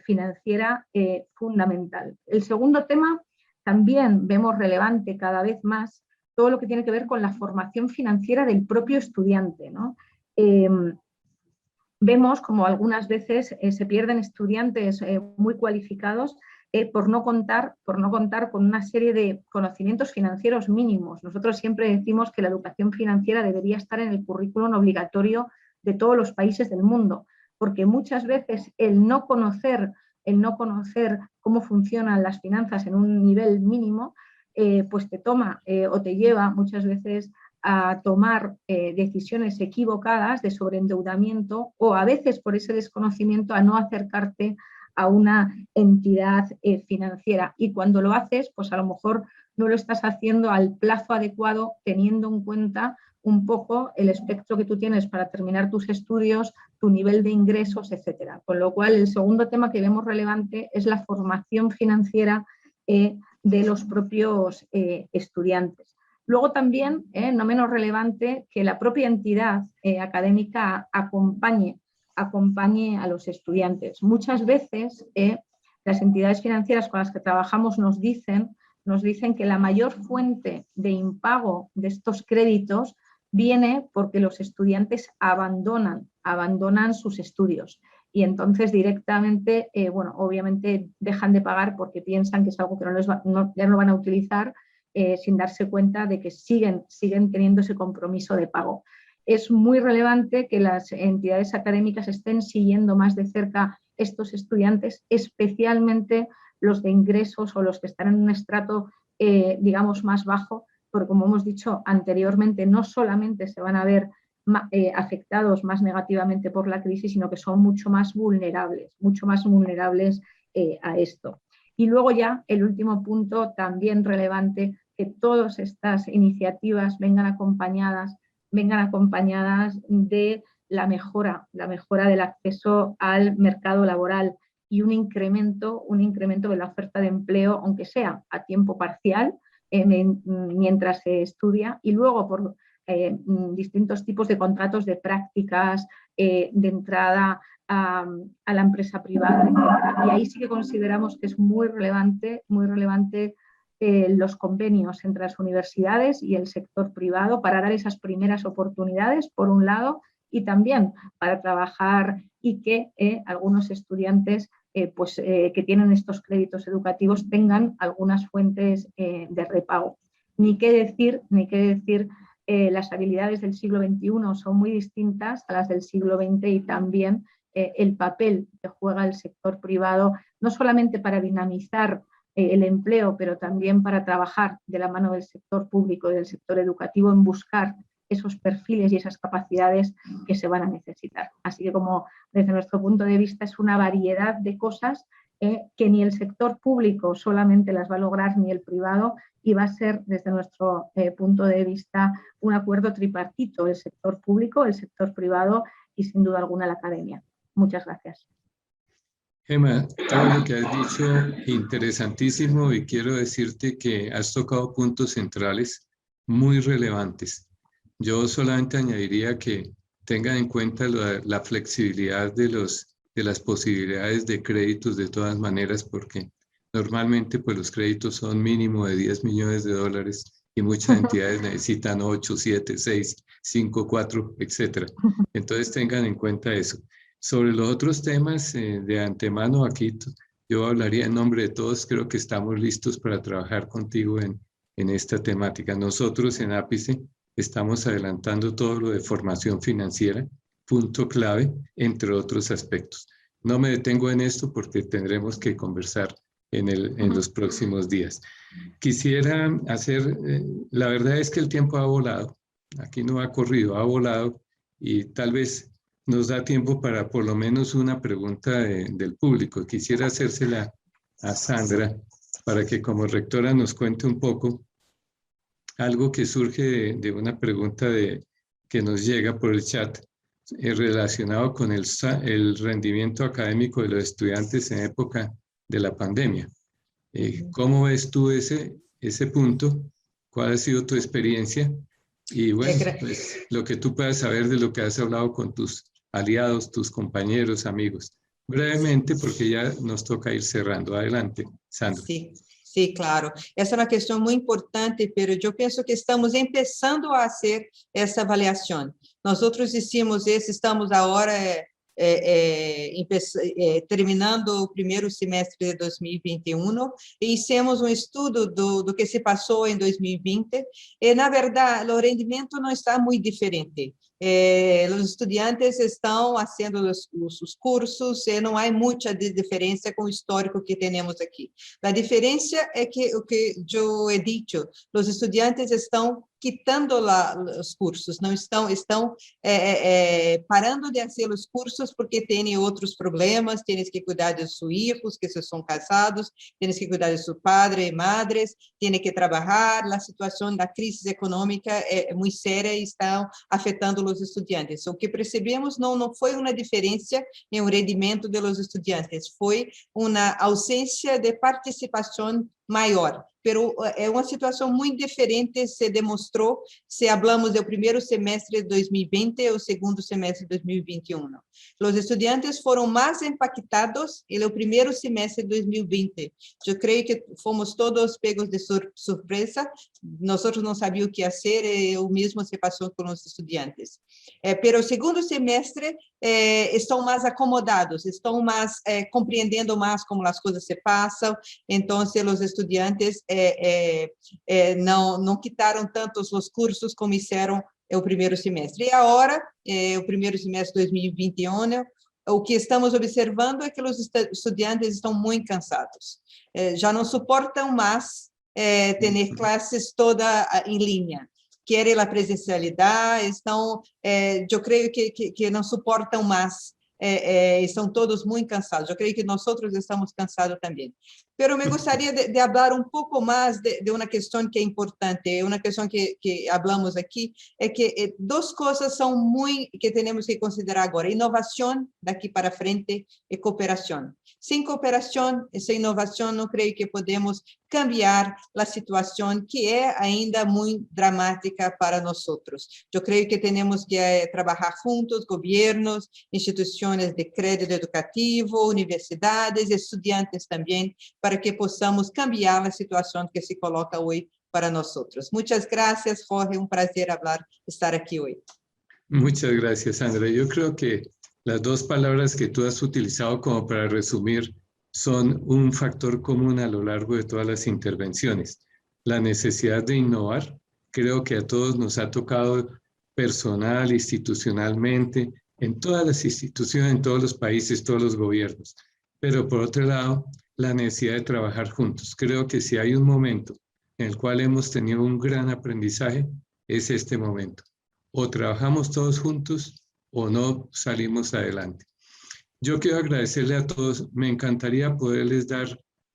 financiera fundamental. El segundo tema, también vemos relevante cada vez más todo lo que tiene que ver con la formación financiera del propio estudiante, ¿no? Vemos como algunas veces se pierden estudiantes muy cualificados por no contar con una serie de conocimientos financieros mínimos. Nosotros siempre decimos que la educación financiera debería estar en el currículum obligatorio de todos los países del mundo, porque muchas veces el no conocer cómo funcionan las finanzas en un nivel mínimo, pues te toma o te lleva muchas veces a tomar decisiones equivocadas de sobreendeudamiento, o a veces por ese desconocimiento a no acercarte a una entidad financiera, y cuando lo haces, pues a lo mejor no lo estás haciendo al plazo adecuado, teniendo en cuenta un poco el espectro que tú tienes para terminar tus estudios, tu nivel de ingresos, etcétera. Con lo cual, el segundo tema que vemos relevante es la formación financiera de los propios estudiantes. Luego también, no menos relevante, que la propia entidad académica acompañe a los estudiantes. Muchas veces las entidades financieras con las que trabajamos nos dicen que la mayor fuente de impago de estos créditos viene porque los estudiantes abandonan sus estudios, y entonces directamente, obviamente dejan de pagar porque piensan que es algo que ya no van a utilizar, sin darse cuenta de que siguen teniendo ese compromiso de pago. Es muy relevante que las entidades académicas estén siguiendo más de cerca estos estudiantes, especialmente los de ingresos o los que están en un estrato, digamos, más bajo, porque como hemos dicho anteriormente, no solamente se van a ver afectados más negativamente por la crisis, sino que son mucho más vulnerables a esto. Y luego ya el último punto, también relevante, que todas estas iniciativas vengan acompañadas de la mejora del acceso al mercado laboral y un incremento de la oferta de empleo, aunque sea a tiempo parcial, mientras se estudia, y luego por distintos tipos de contratos de prácticas, de entrada a la empresa privada, etc. Y ahí sí que consideramos que es muy relevante los convenios entre las universidades y el sector privado para dar esas primeras oportunidades, por un lado, y también para trabajar y que algunos estudiantes que tienen estos créditos educativos tengan algunas fuentes de repago. Ni qué decir, las habilidades del siglo XXI son muy distintas a las del siglo XX, y también el papel que juega el sector privado, no solamente para dinamizar el empleo, pero también para trabajar de la mano del sector público y del sector educativo en buscar esos perfiles y esas capacidades que se van a necesitar. Así que, como desde nuestro punto de vista, es una variedad de cosas que ni el sector público solamente las va a lograr ni el privado, y va a ser desde nuestro punto de vista un acuerdo tripartito, el sector público, el sector privado y sin duda alguna la academia. Muchas gracias. Gemma, todo lo que has dicho interesantísimo, y quiero decirte que has tocado puntos centrales muy relevantes. Yo solamente añadiría que tengan en cuenta la flexibilidad de las posibilidades de créditos de todas maneras, porque normalmente pues los créditos son mínimo de 10 millones de dólares y muchas entidades necesitan 8, 7, 6, 5, 4, etc. Entonces tengan en cuenta eso. Sobre los otros temas, de antemano aquí yo hablaría en nombre de todos. Creo que estamos listos para trabajar contigo en esta temática. Nosotros en Ápice estamos adelantando todo lo de formación financiera, punto clave, entre otros aspectos. No me detengo en esto porque tendremos que conversar en los próximos días. Quisiera hacer, la verdad es que el tiempo ha volado, aquí no ha corrido, ha volado, y tal vez nos da tiempo para por lo menos una pregunta del público. Quisiera hacérsela a Sandra para que como rectora nos cuente un poco algo que surge de una pregunta que nos llega por el chat relacionado con el rendimiento académico de los estudiantes en época de la pandemia. ¿Cómo ves tú ese punto? ¿Cuál ha sido tu experiencia? Y bueno, pues lo que tú puedas saber de lo que has hablado con tus aliados, tus compañeros, amigos. Brevemente, porque ya nos toca ir cerrando. Adelante, Sandra. Sí, sí, claro. Essa é uma questão muito importante, pero eu penso que estamos começando a fazer essa avaliação. Nós outros estamos agora terminando o primeiro semestre de 2021 e fizemos estudo do que se passou em 2020 e, na verdade, o rendimento não está muito diferente. Os estudantes estão fazendo os cursos e não há muita diferença com o histórico que temos aqui. A diferença é que o que eu he dito, os estudantes estão quitando os cursos, não estão parando de fazer os cursos porque têm outros problemas, têm que cuidar de seus filhos, que são casados, têm que cuidar de seus padres e madres, têm que trabalhar, a situação da crise econômica é muito séria e está afetando os estudantes. O que percebemos não foi uma diferença em o rendimento dos estudantes, foi uma ausência de participação maior. Pero é uma situação muito diferente, se demonstrou, se falamos do primeiro semestre de 2020 ou segundo semestre de 2021. Os estudantes foram mais impactados no primeiro semestre de 2020. Eu creio que fomos todos pegos de surpresa, nós não sabíamos o que fazer, e o mesmo se passou com os estudantes. Pero o segundo semestre estão mais acomodados, estão mais compreendendo mais como as coisas se passam, então os estudantes não quitaram tantos os cursos como fizeram o primeiro semestre. E agora, o primeiro semestre de 2021, o que estamos observando é que os estudantes estão muito cansados. Já não suportam mais ter classes toda em linha. Querem a presencialidade, eu creio que não suportam mais. Estão todos muito cansados. Eu creio que nós outros estamos cansados também. Pero me gostaria de falar um pouco mais de uma questão que é importante, uma questão que falamos aqui, é que duas coisas são muito que temos que considerar agora: inovação daqui para frente e cooperação. Sem cooperação e sem inovação, não creio que podemos cambiar a situação que é ainda muito dramática para nós outros. Eu creio que temos que trabalhar juntos, governos, instituições de crédito educativo, universidades, estudantes também, para que possamos cambiar a situação que se coloca hoje para nós outros. Muitas graças, Jorge, um prazer estar aqui hoje. Muchas gracias, Sandra. Yo creo que las dos palabras que tú has utilizado como para resumir son un factor común a lo largo de todas las intervenciones. La necesidad de innovar, creo que a todos nos ha tocado personal, institucionalmente, en todas las instituciones, en todos los países, todos los gobiernos. Pero por otro lado, la necesidad de trabajar juntos. Creo que si hay un momento en el cual hemos tenido un gran aprendizaje, es este momento. O trabajamos todos juntos o no salimos adelante. Yo quiero agradecerle a todos. Me encantaría poderles dar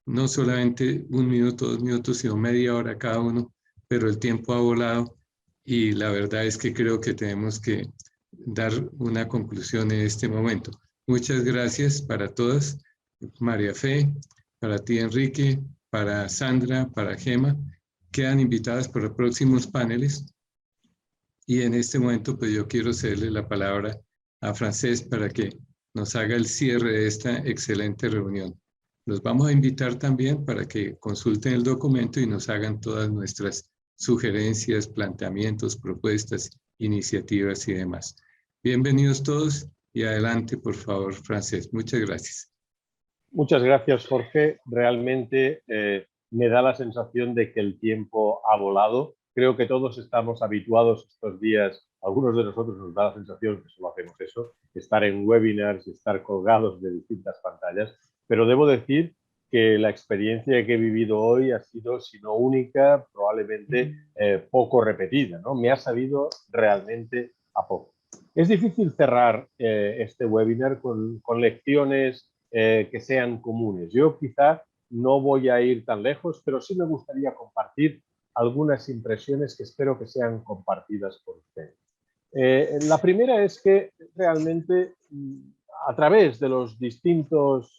no solamente 1 minuto, 2 minutos, sino media hora cada uno, pero el tiempo ha volado y la verdad es que creo que tenemos que dar una conclusión en este momento. Muchas gracias para todas. María Fe, para ti, Enrique, para Sandra, para Gema. Quedan invitadas para los próximos paneles. Y en este momento, pues yo quiero cederle la palabra a Francés para que nos haga el cierre de esta excelente reunión. Los vamos a invitar también para que consulten el documento y nos hagan todas nuestras sugerencias, planteamientos, propuestas, iniciativas y demás. Bienvenidos todos y adelante, por favor, Francés. Muchas gracias. Muchas gracias, Jorge. Realmente me da la sensación de que el tiempo ha volado. Creo que todos estamos habituados estos días, algunos de nosotros nos da la sensación que solo hacemos eso, estar en webinars y estar colgados de distintas pantallas, pero debo decir que la experiencia que he vivido hoy ha sido, si no única, probablemente poco repetida, ¿no? Me ha sabido realmente a poco. Es difícil cerrar este webinar con lecciones que sean comunes. Yo quizá no voy a ir tan lejos, pero sí me gustaría compartir algunas impresiones que espero que sean compartidas por ustedes. La primera es que realmente a través de las distintas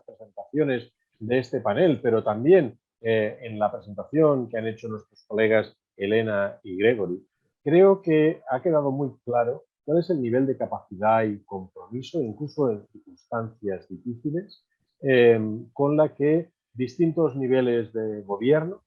presentaciones de este panel, pero también en la presentación que han hecho nuestros colegas Elena y Gregory, creo que ha quedado muy claro cuál es el nivel de capacidad y compromiso, incluso en circunstancias difíciles, con la que distintos niveles de gobierno,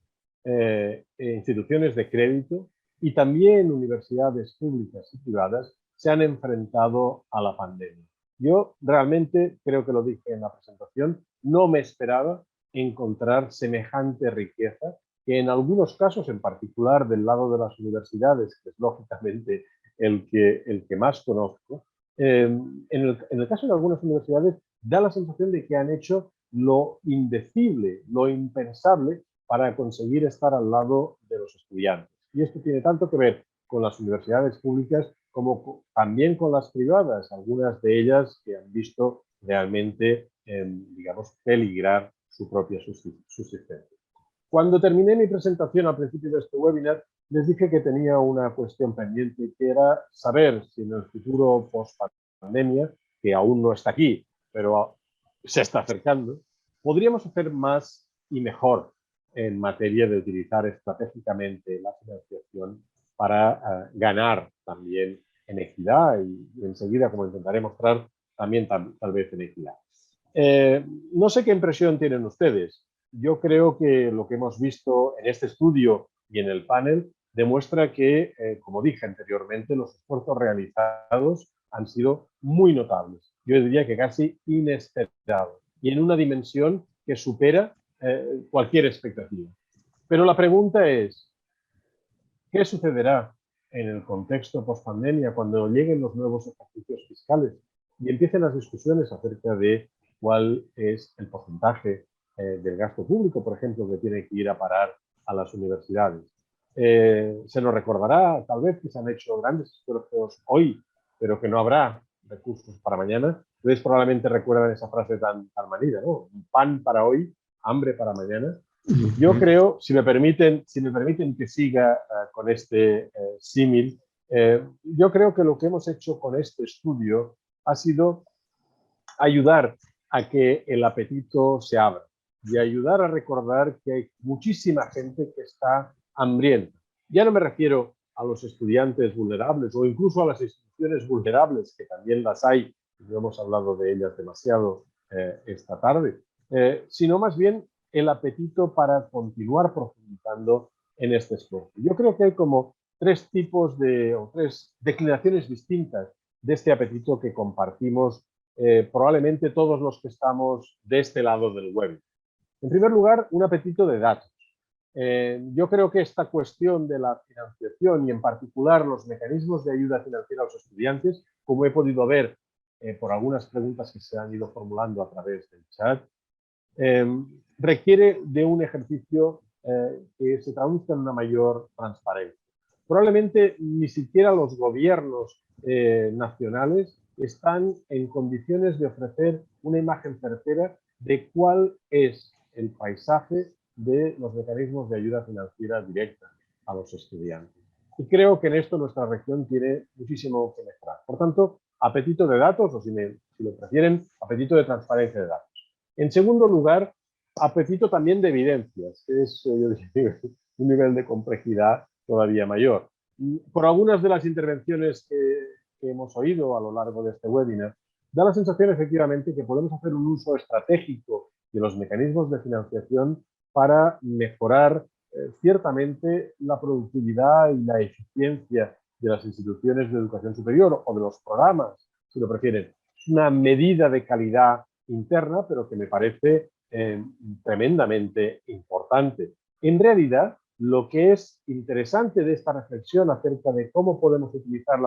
instituciones de crédito y también universidades públicas y privadas se han enfrentado a la pandemia. Yo realmente, creo que lo dije en la presentación, no me esperaba encontrar semejante riqueza que en algunos casos, en particular del lado de las universidades, que es lógicamente el que más conozco, en el caso de algunas universidades da la sensación de que han hecho lo indecible, lo impensable para conseguir estar al lado de los estudiantes. Y esto tiene tanto que ver con las universidades públicas como también con las privadas, algunas de ellas que han visto realmente, digamos, peligrar su propia subsistencia. Cuando terminé mi presentación al principio de este webinar, les dije que tenía una cuestión pendiente, que era saber si en el futuro post-pandemia, que aún no está aquí, pero se está acercando, podríamos hacer más y mejor en materia de utilizar estratégicamente la financiación para ganar también en equidad y enseguida, como intentaré mostrar, también tal vez en equidad. No sé qué impresión tienen ustedes. Yo creo que lo que hemos visto en este estudio y en el panel demuestra que, como dije anteriormente, los esfuerzos realizados han sido muy notables. Yo diría que casi inesperados y en una dimensión que supera cualquier expectativa. Pero la pregunta es, ¿qué sucederá en el contexto post-pandemia cuando lleguen los nuevos ejercicios fiscales y empiecen las discusiones acerca de cuál es el porcentaje del gasto público, por ejemplo, que tiene que ir a parar a las universidades? Se nos recordará, tal vez, que se han hecho grandes esfuerzos hoy, pero que no habrá recursos para mañana. Ustedes probablemente recuerdan esa frase tan manida, ¿no? Un pan para hoy, hambre para mañana. Yo creo, si me permiten que siga con este símil, yo creo que lo que hemos hecho con este estudio ha sido ayudar a que el apetito se abra y ayudar a recordar que hay muchísima gente que está hambrienta. Ya no me refiero a los estudiantes vulnerables o incluso a las instituciones vulnerables, que también las hay, y no hemos hablado de ellas demasiado esta tarde, sino más bien el apetito para continuar profundizando en este esfuerzo. Yo creo que hay como tres declinaciones distintas de este apetito que compartimos probablemente todos los que estamos de este lado del web. En primer lugar, un apetito de datos. Yo creo que esta cuestión de la financiación y en particular los mecanismos de ayuda financiera a los estudiantes, como he podido ver por algunas preguntas que se han ido formulando a través del chat, requiere de un ejercicio que se traduzca en una mayor transparencia. Probablemente ni siquiera los gobiernos nacionales están en condiciones de ofrecer una imagen certera de cuál es el paisaje de los mecanismos de ayuda financiera directa a los estudiantes. Y creo que en esto nuestra región tiene muchísimo que mejorar. Por tanto, apetito de datos, o si lo prefieren, apetito de transparencia de datos. En segundo lugar, apetito también de evidencias, que es, yo diría, un nivel de complejidad todavía mayor. Por algunas de las intervenciones que hemos oído a lo largo de este webinar, da la sensación efectivamente que podemos hacer un uso estratégico de los mecanismos de financiación para mejorar ciertamente la productividad y la eficiencia de las instituciones de educación superior o de los programas, si lo prefieren. Es una medida de calidad interna, pero que me parece tremendamente importante. En realidad, lo que es interesante de esta reflexión acerca de cómo podemos utilizar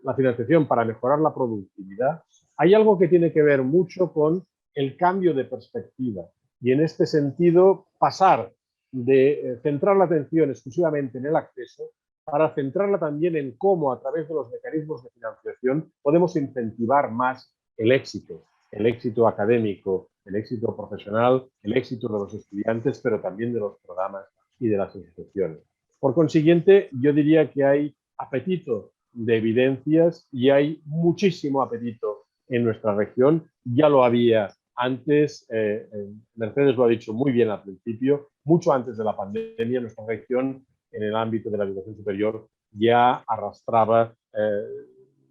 la financiación para mejorar la productividad, hay algo que tiene que ver mucho con el cambio de perspectiva. Y en este sentido, pasar de centrar la atención exclusivamente en el acceso para centrarla también en cómo, a través de los mecanismos de financiación, podemos incentivar más el éxito académico, el éxito profesional, el éxito de los estudiantes, pero también de los programas y de las instituciones. Por consiguiente, yo diría que hay apetito de evidencias y hay muchísimo apetito en nuestra región. Ya lo había antes, Mercedes lo ha dicho muy bien al principio, mucho antes de la pandemia, nuestra región en el ámbito de la educación superior ya arrastraba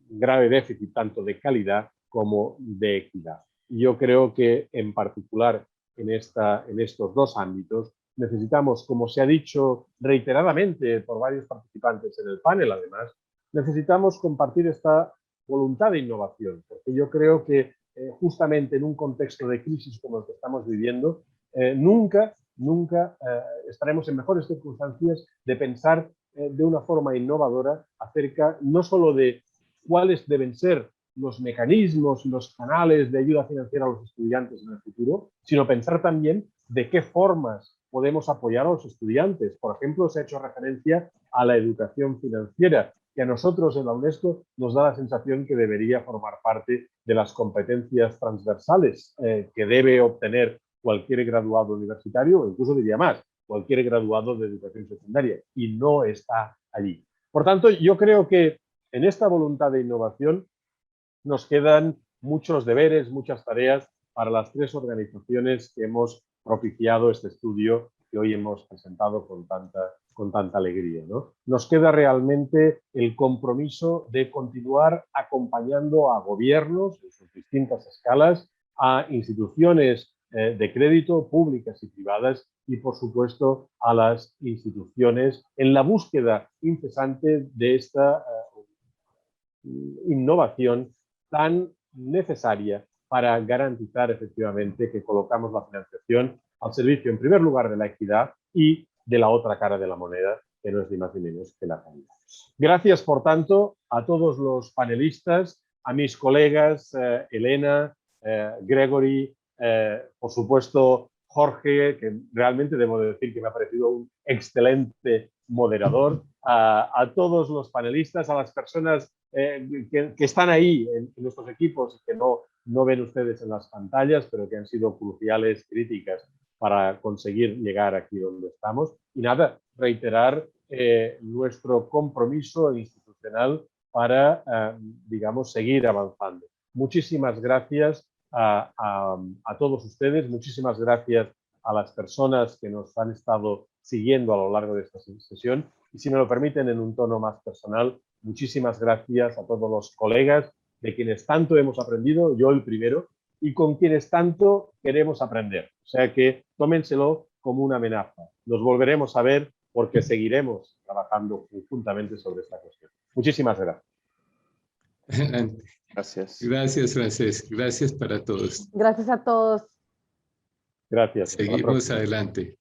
grave déficit tanto de calidad como de equidad. Y yo creo que en particular en estos dos ámbitos necesitamos, como se ha dicho reiteradamente por varios participantes en el panel además, necesitamos compartir esta voluntad de innovación, porque yo creo que justamente en un contexto de crisis como el que estamos viviendo, nunca estaremos en mejores circunstancias de pensar de una forma innovadora acerca no solo de cuáles deben ser los mecanismos y los canales de ayuda financiera a los estudiantes en el futuro, sino pensar también de qué formas podemos apoyar a los estudiantes. Por ejemplo, se ha hecho referencia a la educación financiera, que a nosotros en la UNESCO nos da la sensación que debería formar parte de las competencias transversales que debe obtener cualquier graduado universitario, o incluso diría más, cualquier graduado de educación secundaria, y no está allí. Por tanto, yo creo que en esta voluntad de innovación nos quedan muchos deberes, muchas tareas para las tres organizaciones que hemos propiciado este estudio que hoy hemos presentado con tanta alegría, ¿no? Nos queda realmente el compromiso de continuar acompañando a gobiernos en sus distintas escalas, a instituciones de crédito públicas y privadas y, por supuesto, a las instituciones en la búsqueda incesante de esta innovación tan necesaria para garantizar efectivamente que colocamos la financiación al servicio, en primer lugar, de la equidad y de la otra cara de la moneda, que no es ni más ni menos que la calidad. Gracias, por tanto, a todos los panelistas, a mis colegas Elena, Gregory, por supuesto, Jorge, que realmente debo decir que me ha parecido un excelente moderador, a todos los panelistas, a las personas que están ahí en nuestros equipos, que no ven ustedes en las pantallas, pero que han sido cruciales, críticas para conseguir llegar aquí donde estamos. Y nada, reiterar nuestro compromiso institucional para, digamos, seguir avanzando. Muchísimas gracias a todos ustedes, muchísimas gracias a las personas que nos han estado siguiendo a lo largo de esta sesión. Y si me lo permiten, en un tono más personal, muchísimas gracias a todos los colegas de quienes tanto hemos aprendido, yo el primero, y con quienes tanto queremos aprender. O sea que tómenselo como una amenaza. Nos volveremos a ver porque seguiremos trabajando conjuntamente sobre esta cuestión. Muchísimas gracias. Gracias. Gracias, Francesc. Gracias para todos. Gracias a todos. Gracias. Seguimos adelante.